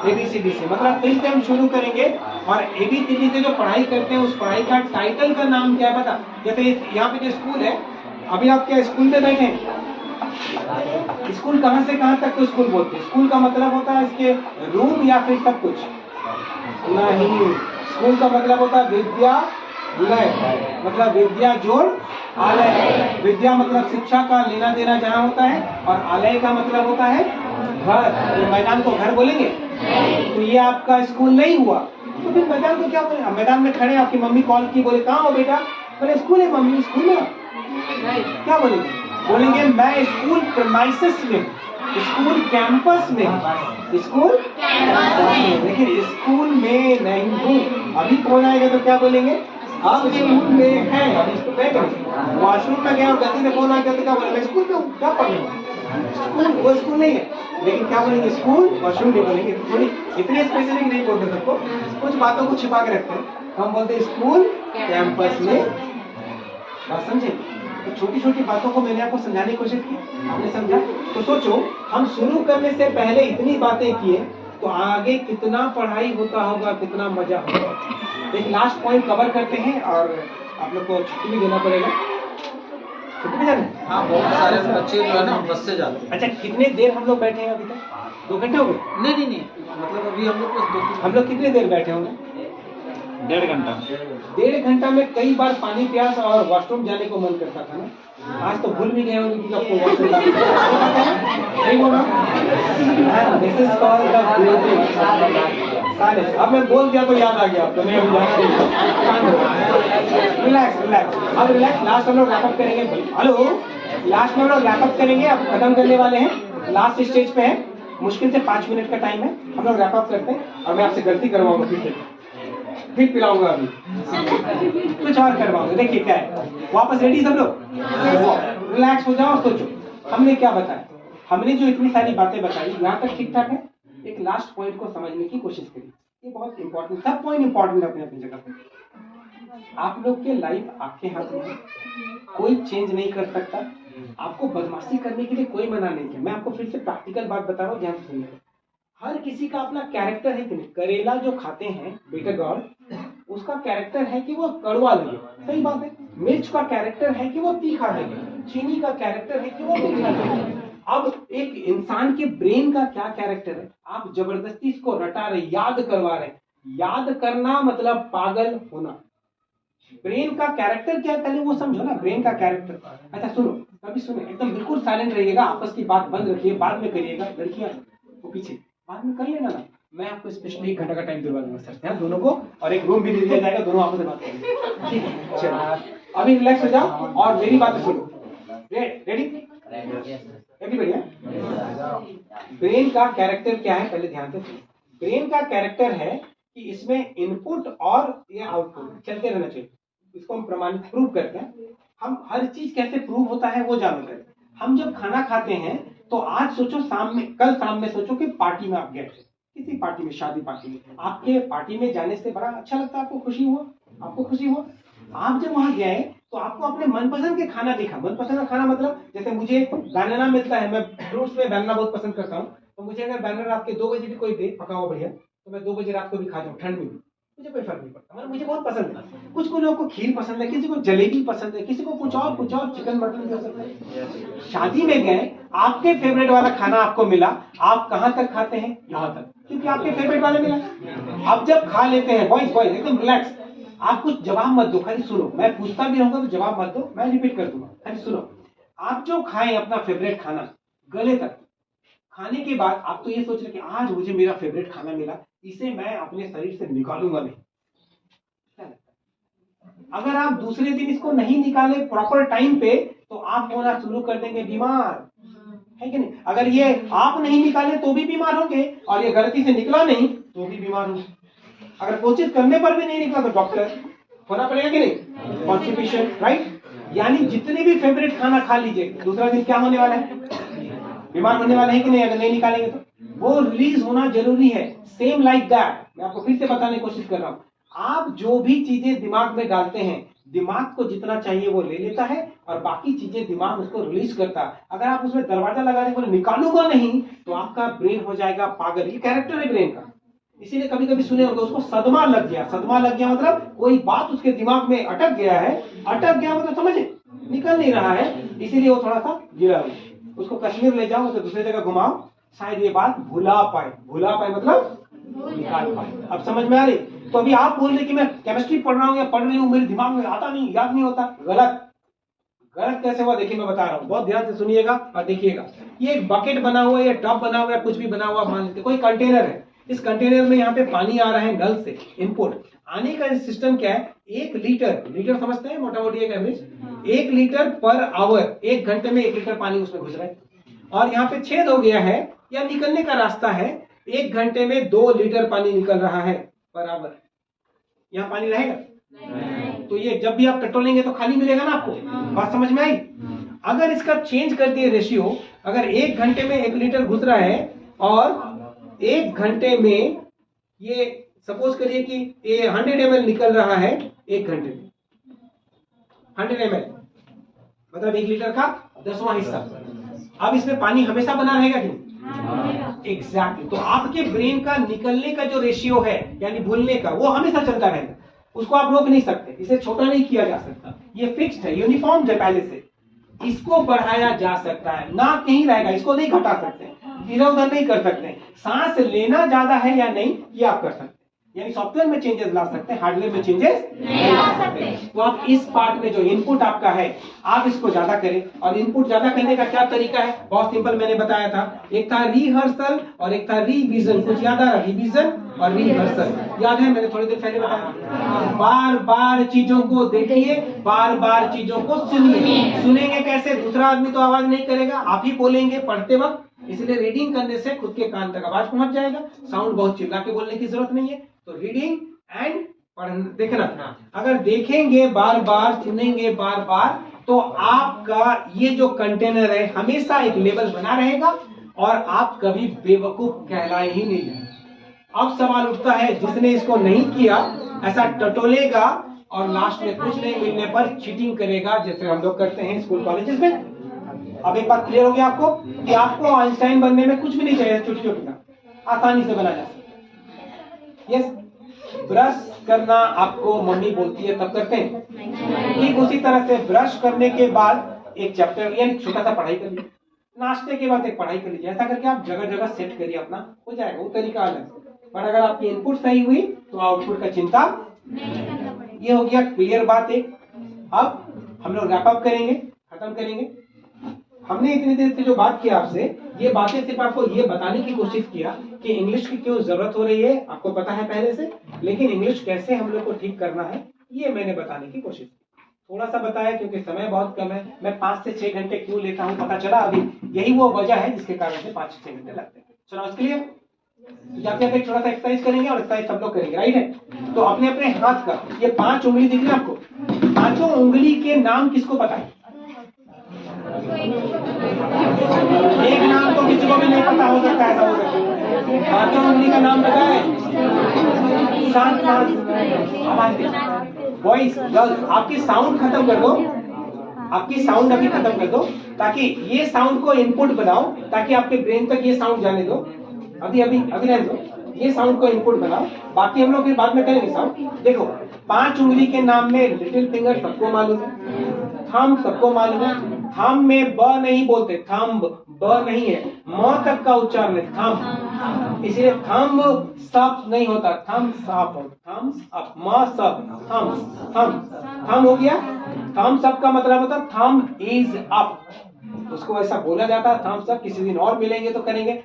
ABCD से। मतलब फिर से हम शुरू करेंगे। और ABCD से जो पढ़ाई करते हैं उस पढ़ाई का टाइटल का नाम क्या है पता? जैसे यहाँ पे जो स्कूल है, अभी आप क्या स्कूल में बैठे हैं? स्कूल कहाँ से कहाँ तक तो स्कूल बोलते हैं। स्कूल का मतलब होता है इसके रूम या फिर सब कुछ नहीं। स्कूल का मतलब होता है विद्यालय, मतलब विद्या जोड़ आलय। विद्या मतलब शिक्षा का लेना देना जहाँ होता है, और आलय का मतलब होता है घर। तो मैदान को घर बोलेंगे? तो ये आपका स्कूल नहीं हुआ, तो फिर मैदान को क्या बोले? मैदान में खड़े, आपकी मम्मी कॉल की, बोले कहाँ हो बेटा? बोले स्कूल है मम्मी। स्कूल में क्या बोलेंगे? बोलेंगे मैं स्कूल प्रेमाइसेस में, स्कूल कैंपस में, स्कूल लेकिन स्कूल में नहीं हूँ। अभी कौन आएगा तो क्या बोलेंगे? आप स्कूल में हैं, अभी स्कूल में वॉशरूम में गया और गलती से फोन आ गया तो क्या बोले, मैं स्कूल में हूँ, क्या पढ़ रहा हूँ? वो स्कूल नहीं है, लेकिन क्या बोलेंगे, स्कूल वॉशरूम नहीं बोलेंगे। थोड़ी इतने स्पेसिफिक नहीं बोलते सबको, कुछ बातों को छिपा के रखते हैं। हम बोलते हैं स्कूल कैंपस में। बात समझे? तो छोटी छोटी बातों को मैंने आपको समझाने की कोशिश की, आपने समझा। तो सोचो, हम शुरू करने से पहले इतनी बातें किए तो आगे कितना पढ़ाई होता होगा, कितना मजा होगा। एक लास्ट पॉइंट कवर करते हैं और आप लोग को छुट्टी भी देना पड़ेगा। छुट्टी भी जाना है? हाँ, बहुत सारे बच्चे जो है ना बस से जाते हैं। अच्छा, कितने देर हम लोग बैठे हैं अभी तक? 2 घंटे हो गए? नहीं, मतलब अभी हम लोग बस हम लोग कितने देर बैठे होंगे? 1.5 घंटा। 1.5 घंटा में कई बार पानी प्यास और वॉशरूम जाने को मन करता था ना। आज तो भूल भी गए होंगे कि आपको वॉशरूम जाना है। नहीं बोला? This is called the beauty. अब मैं बोल दिया तो याद आ गया आपको, नहीं अभी रिलैक्स रिलैक्स। अब रिलैक्स, लास्ट हम लोग रैप अप करेंगे। हेलो, लास्ट में हम लोग रैप अप करेंगे, अब खत्म करने वाले हैं, लास्ट स्टेज पे है। मुश्किल से 5 मिनट का टाइम है, हम लोग रैप अप करते हैं। और मैं आपसे गलती करवाऊंगा, फिर पिलाऊंगा अभी, कुछ और करवाऊंगा। देखिए क्या है, वापस रेडी सब लोग? रिलैक्स हो जाओ, सोचो हमने क्या बताया। हमने जो इतनी सारी बातें बताई यहाँ तक ठीक ठाक है। एक लास्ट पॉइंट को समझने की कोशिश करिए, ये बहुत इंपॉर्टेंट, सब पॉइंट इंपॉर्टेंट है अपनी अपनी जगह पे। आप लोग के लाइफ आपके हाथ में है, कोई चेंज नहीं कर सकता। आपको बदमाशी करने के लिए कोई मना नहीं किया। मैं आपको फिर से प्रैक्टिकल बात बता रहा हूँ, ध्यान से सुनिए। हर किसी का अपना कैरेक्टर है कि नहीं। करेला जो खाते हैं बेटर गॉड, उसका कैरेक्टर है कि वो कड़वा लगे, सही बात है। मिर्च का कैरेक्टर है कि वो तीखा लगे, चीनी का कैरेक्टर है कि वो मीठा लगे। अब एक इंसान के ब्रेन का क्या कैरेक्टर है? आप जबरदस्ती इसको रटा रहे, याद करवा रहे। याद करना मतलब पागल होना। ब्रेन का कैरेक्टर क्या, पहले वो समझो ना, ब्रेन का कैरेक्टर। अच्छा सुनो, कभी सुने, एकदम बिल्कुल साइलेंट रहिएगा, आपस की बात बंद रखिए, बाद में करिएगा। लड़कियां वो पीछे, बाद में कर लेना ना। मैं आपको स्पेशली 1 घंटा का टाइम दिलवा दूंगा सर, ध्यान दोनों को, और एक रूम भी दे दिया जाएगा, दोनों आपस में बात करेंगे, ठीक है? चलो अभी रिलैक्स हो जाओ और मेरी बात सुनो। Ready everybody? ब्रेन का कैरेक्टर क्या है, पहले ध्यान से सुनो। ब्रेन का कैरेक्टर है कि इसमें इनपुट और ये आउटपुट चलते रहना चाहिए। इसको हम प्रमाणित प्रूव करते हैं। हम हर चीज कैसे प्रूव होता है वो जानो पहले। हम जब खाना खाते हैं तो आज सोचो, कल शाम में सोचो कि पार्टी में आप गए, किसी पार्टी में, शादी पार्टी में, आपके पार्टी में जाने से बड़ा अच्छा लगता है, आपको खुशी हुआ, आपको खुशी हुआ। आप जब वहां गए तो आपको अपने मनपसंद के खाना दिखा। मनपसंद का खाना मतलब जैसे मुझे बनाना मिलता है, मैं फ्रूट्स में बनाना बहुत पसंद करता हूँ, तो मुझे अगर बनाना रात के 2 बजे भी कोई दे पका हुआ बढ़िया, तो मैं 2 बजे रात को भी खा जाऊँ, ठंड में भी, मुझे कोई फर्क नहीं पड़ता। मतलब मुझे बहुत पसंद है। कुछ लोगों को खीर पसंद है, किसी को जलेबी पसंद है, किसी को कुछ और चिकन मटन हो सकता है। शादी में गए, आपके फेवरेट वाला खाना आपको मिला, आप कहाँ तक खाते हैं? यहाँ तक, क्योंकि आपके फेवरेट वाले मिला। अब जब खा लेते हैं, बॉयज एकदम रिलैक्स, आप कुछ जवाब मत दो, खाली सुनो। मैं पूछता भी रहूंगा तो जवाब मत दो, मैं रिपीट कर दूंगा, खाली सुनो। आप जो खाएं अपना फेवरेट खाना, गले तक खाने के बाद आप तो ये सोच रहे कि आज मुझे मेरा फेवरेट खाना मिला, इसे मैं अपने शरीर से निकालूंगा नहीं। अगर आप दूसरे दिन इसको नहीं निकाले प्रॉपर टाइम पे, तो आप होना शुरू कर देंगे बीमार, है कि नहीं? अगर ये आप नहीं निकाले तो भी बीमार होंगे, और ये गलती से निकला नहीं तो भी बीमार होंगे। अगर कोशिश करने पर भी नहीं निकला तो डॉक्टर होना पड़ेगा कि नहीं? Constipation, right? यानी जितने भी फेवरेट खाना खा लीजिए, दूसरा दिन क्या होने वाला है? बीमार होने वाला है कि नहीं? अगर नहीं निकालेंगे तो वो रिलीज होना जरूरी है। सेम लाइक दैट, मैं आपको फिर से बताने की कोशिश कर रहा हूं। आप जो भी चीजें दिमाग में डालते हैं, दिमाग को जितना चाहिए वो ले लेता है, और बाकी चीजें दिमाग उसको रिलीज करता है। अगर आप उसमें दरवाजा लगाने को निकालूंगा नहीं तो आपका ब्रेन हो जाएगा पागल। ये कैरेक्टर है ब्रेन का। इसीलिए कभी कभी सुने होंगे, उसको सदमा लग गया। सदमा लग गया मतलब कोई बात उसके दिमाग में अटक गया है। अटक गया मतलब समझे, निकल नहीं रहा है, इसीलिए वो थोड़ा सा गिरा हुआ। उसको कश्मीर ले जाओ तो दूसरी जगह घुमाओ, शायद ये बात भुला पाए। भुला पाए मतलब निकाल पाए। अब समझ में आ रही? तो अभी आप बोल रहे कि मैं केमिस्ट्री पढ़ रहा हूँ या पढ़ रही हूँ, मेरे दिमाग में आता नहीं, याद नहीं होता। गलत। गलत कैसे हुआ देखिए, मैं बता रहा हूँ, बहुत ध्यान से सुनिएगा और देखिएगा। ये एक बकेट बना हुआ है या टब बना हुआ है, कुछ भी बना हुआ, मान लेते कोई कंटेनर है। इस कंटेनर में यहाँ पे पानी आ रहा है नल से, इनपुट आने का सिस्टम क्या है? 1 लीटर समझते हैं मोटा मोटी, एक एवरेज 1 लीटर पर आवर, 1 घंटे में 1 लीटर पानी उसमें घुस रहा है। और यहाँ पे छेद हो गया है या निकलने का रास्ता है, 1 घंटे में 2 लीटर पानी निकल रहा है पर आवर। यहाँ पानी रहेगा? तो तो ये जब भी आप टटोलेंगे तो खाली मिलेगा ना आपको। बात समझ में आई? अगर इसका चेंज कर दिए रेशियो, अगर 1 घंटे में 1 लीटर घुस रहा है और 1 घंटे में ये सपोज करिए कि ये 100 ml निकल रहा है 1 घंटे में, 100 ml मतलब 1 लीटर का 10वां हिस्सा। अब इसमें पानी हमेशा बना रहेगा कि नहीं? एग्जैक्टली। तो आपके ब्रेन का निकलने का जो रेशियो है यानी भूलने का, वो हमेशा चलता रहेगा, उसको आप रोक नहीं सकते, इसे छोटा नहीं किया जा सकता, ये फिक्स्ड है, यूनिफॉर्म है पहले से। इसको बढ़ाया जा सकता है, ना कहीं रहेगा, इसको नहीं घटा सकते, इधर उधर नहीं कर सकते। सांस लेना ज्यादा है या नहीं ये आप कर सकते हैं, यानी सॉफ्टवेयर में चेंजेस ला सकते हैं, हार्डवेयर में चेंजेस नहीं ला सकते। तो आप इस पार्ट में जो इनपुट आपका है आप इसको ज्यादा करें। और इनपुट ज्यादा करने का क्या तरीका है? बहुत सिंपल, मैंने बताया था, एक था रिहर्सल और एक था रिवीजन। कुछ याद आ रहा? रिवीजन और रिहर्सल याद है? मैंने थोड़ी देर पहले बताया। बार बार चीजों को देखिए, बार बार चीजों को सुनिए। सुनेंगे कैसे? दूसरा आदमी तो आवाज नहीं करेगा, आप ही बोलेंगे पढ़ते वक्त, इसलिए रीडिंग करने से खुद के कान तक आवाज पहुंच जाएगा, साउंड बहुत चिल्ला के बोलने की जरूरत नहीं है। तो रीडिंग एंड देखना, अगर देखेंगे बार बार, सुनेंगे बार बार, तो आपका ये जो कंटेनर है हमेशा एक लेवल बना रहेगा और आप कभी बेवकूफ कहलाए ही नहीं जाएंगे। अब सवाल उठता है, जिसने इसको नहीं किया ऐसा टटोलेगा और लास्ट में कुछ नहीं मिलने पर चीटिंग करेगा, जैसे हम लोग करते हैं स्कूल कॉलेजेस में। अब एक बात क्लियर हो गया आपको कि आपको आइंस्टाइन बनने में कुछ भी नहीं चाहिए, चुटकी का आसानी से बना जा सकता। यस, ब्रश करना आपको मम्मी बोलती है तब करते हैं। ठीक उसी तरह से ब्रश करने के बाद एक चैप्टर यानी छोटा सा पढ़ाई कर लीजिए, नाश्ते के बाद एक पढ़ाई कर लीजिए, ऐसा करके आप जगह जगह सेट करिए, अपना हो जाएगा। वो तरीका अलग, पर अगर आपकी इनपुट सही हुई तो आउटपुट का चिंता। ये हो गया क्लियर बात एक। अब हम लोग रैप अप करेंगे, खत्म करेंगे। हमने इतनी देर से जो बात किया आपसे, ये बातें सिर्फ आपको ये बताने की कोशिश किया कि इंग्लिश की क्यों जरूरत हो रही है, आपको पता है पहले से, लेकिन इंग्लिश कैसे हम लोग को ठीक करना है ये मैंने बताने की कोशिश की। थोड़ा सा बताया क्योंकि समय बहुत कम है। मैं 5 से 6 घंटे क्यों लेता हूँ पता चला अभी, यही वो वजह है जिसके कारण से 5 से 6 घंटे लगते हैं। सुना उसके लिए जाते हैं, थोड़ा सा एक्सरसाइज करेंगे और एक्सरसाइज सब लोग करेंगे, राइट है? तो अपने अपने हाथ का ये 5 उंगली दिख रही है आपको, 5 उंगली के नाम किसको पता है? एक नाम तो किसी को भी नहीं पता हो सकता, ऐसा हो सकता है। 5 उंगली का नाम बताए, बॉयज गर्ल्स। आपकी साउंड खत्म कर दो, आपकी साउंड अभी खत्म कर दो, ताकि ये साउंड को इनपुट बनाओ, ताकि आपके ब्रेन तक ये साउंड जाने दो। अभी रहने दो, ये साउंड को इनपुट बनाओ, बाकी हम लोग फिर बाद में करेंगे साउंड। देखो 5 उंगली के नाम में लिटिल फिंगर सबको मालूम है, थंब सबको मालूम है। थंब में ब नहीं बोलते, थंब ब नहीं है, म तक का उच्चारण है थंब, इसलिए थंब सब नहीं होता, थंब साफ, थंब अप, म सब, थंब थंब थंब हो गया। थंब सब का मतलब होता है थंब इज अप, उसको ऐसा बोला जाता है थंब सब। किसी दिन और मिलेंगे तो करेंगे,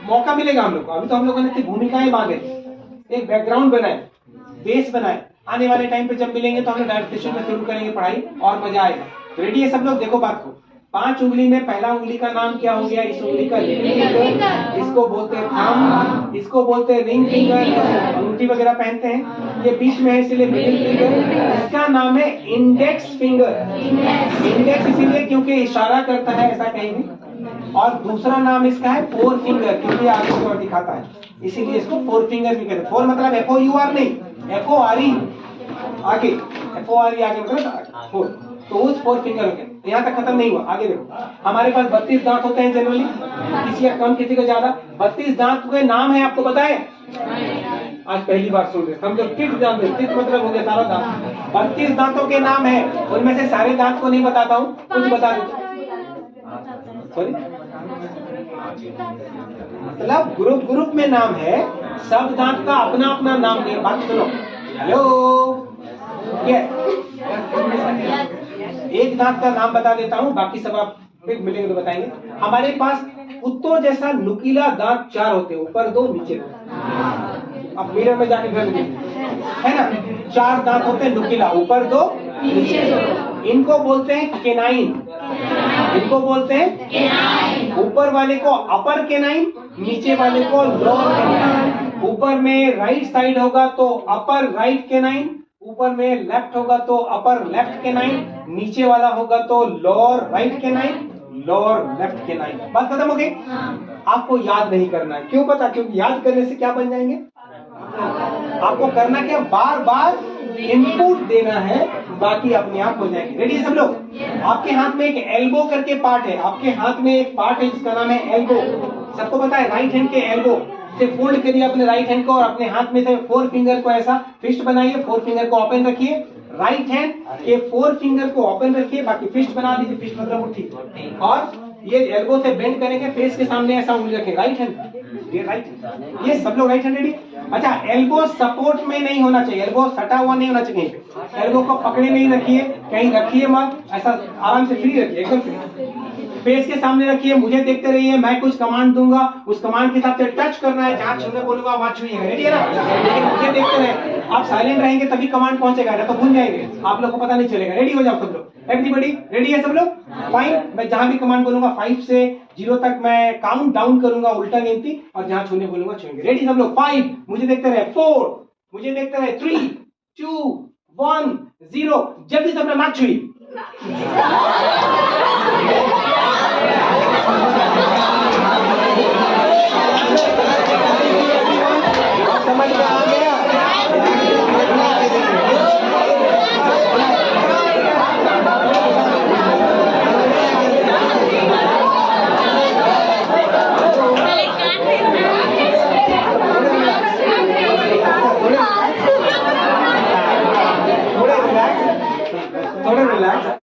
मौका मिलेगा हम लोग को। अभी तो हम लोगों ने भूमिकाएं मांगे, एक बैकग्राउंड बनाए, बेस बनाए, आने वाले टाइम पे जब मिलेंगे तो हम लोग डायरेक्ट सेशन में शुरू करेंगे पढ़ाई और मजा आएगा। रेडी है सब लोग? देखो बात को, 5 उंगली में पहला उंगली का नाम क्या हो गया? इस उंगली का फिंगर, इसको बोलते हैं थंब, इसको बोलते हैं रिंग फिंगर, अंगूठी वगैरह पहनते हैं, ये बीच में है इसलिए मिडिल फिंगर। इसका नाम है इंडेक्स फिंगर, इंडेक्स इसीलिए क्योंकि इशारा करता है, ऐसा कहेंगे। और दूसरा नाम इसका है 4 फिंगर, क्योंकि आगे की ओर दिखाता है, इसीलिए इसको 4 फिंगर भी कहते हैं। 4 मतलब FOUR नहीं, FORE आगे, FORE आगे मतलब 4, तो उस 4 फिंगर हो गए। यहाँ तक खत्म नहीं हुआ, आगे देखो। हमारे पास 32 दांत होते हैं जनरली, किसी का कम किसी का ज्यादा। 32 दांत के नाम है आपको पता है? आज पहली बार सुन रहे हम लोग। टिट जानते, टिट मतलब हो गया सारा दांत। 32 दांतों के नाम है, उनमें से सारे दांत को नहीं बताता हूँ, कुछ बता दो। सॉरी, मतलब ग्रुप ग्रुप में नाम है, सब दांत का अपना अपना नाम नहीं। बात सुनो, हेलो, एक दांत का नाम बता देता हूँ, बाकी सब आप फिर मिलेंगे तो बताएंगे। हमारे पास कुत्तों जैसा नुकीला दांत 4 होते हैं, ऊपर 2 नीचे 2। अब मिरर में जाके घर है ना, 4 दांत होते हैं नुकीला, ऊपर 2 नीचे 2। इनको बोलते हैं केनाइन, इनको बोलते हैं केनाइन। ऊपर वाले को अपर केनाइन, नीचे वाले को लोअर केनाइन। ऊपर में राइट साइड होगा तो अपर राइट केनाइन, ऊपर में लेफ्ट होगा तो अपर लेफ्ट कैनाइन, नीचे वाला होगा तो lower right canine, lower left canine. बात खत्म हो गई। आपको याद नहीं करना है, क्यों पता? क्योंकि याद करने से क्या बन जाएंगे? आपको करना क्या? बार बार इनपुट देना है, बाकी अपने आप हो जाएंगे। रेडी है सब लोग? आपके हाथ में एक एल्बो करके पार्ट है, आपके हाथ में एक पार्ट है जिसका नाम है एल्बो। सबको पता है राइट हैंड के एल्बो से फोल्ड करिए अपने राइट हैंड को और अपने हाथ में से 4 फिंगर को ऐसा फिस्ट बनाइए, 4 फिंगर को ओपन रखिए। राइट हैंड के 4 फिंगर को ओपन रखिए, बाकी फिस्ट बना दीजिए। फिस्ट मतलब मुट्ठी। और ये एल्बो से बेंड करेंगे, फेस के सामने ऐसा उंगली रखें। राइट हैंड, ये राइट, ये सब लोग राइट हैंड। अच्छा, एल्बो सपोर्ट में नहीं होना चाहिए, एल्बो सटा हुआ नहीं होना चाहिए। एल्बो को पकड़े नहीं रखिए, कहीं रखिए मत, ऐसा आराम से फ्री रखिए, एकदम फ्री। फेस के सामने रखिए, मुझे देखते रहिए, मैं कुछ कमांड दूंगा, उस कमांड के हिसाब से टच करना है, जहां छूने बोलूंगा वहां छूइएगा। रेडी है ना? लेकिन मुझे देखते रहे, आप साइलेंट रहेंगे तभी कमांड पहुंचेगा, ना तो भूल जाएंगे, आप लोग को पता नहीं चलेगा। रेडी हो जाओ सब लोग, एवरीबॉडी रेडी है सब लोग? फाइन। मैं जहां भी कमांड बोलूंगा 5 से 0 तक मैं काउंट डाउन करूंगा, उल्टा गिनती, और जहां छूने बोलूंगा छूएंगे। रेडी सब लोग? 5, मुझे देखते रहे, 4, मुझे देखते रहे, 3, 2, 1, 0। जल्दी सब लोग नाच छुई। समझ में आ गया?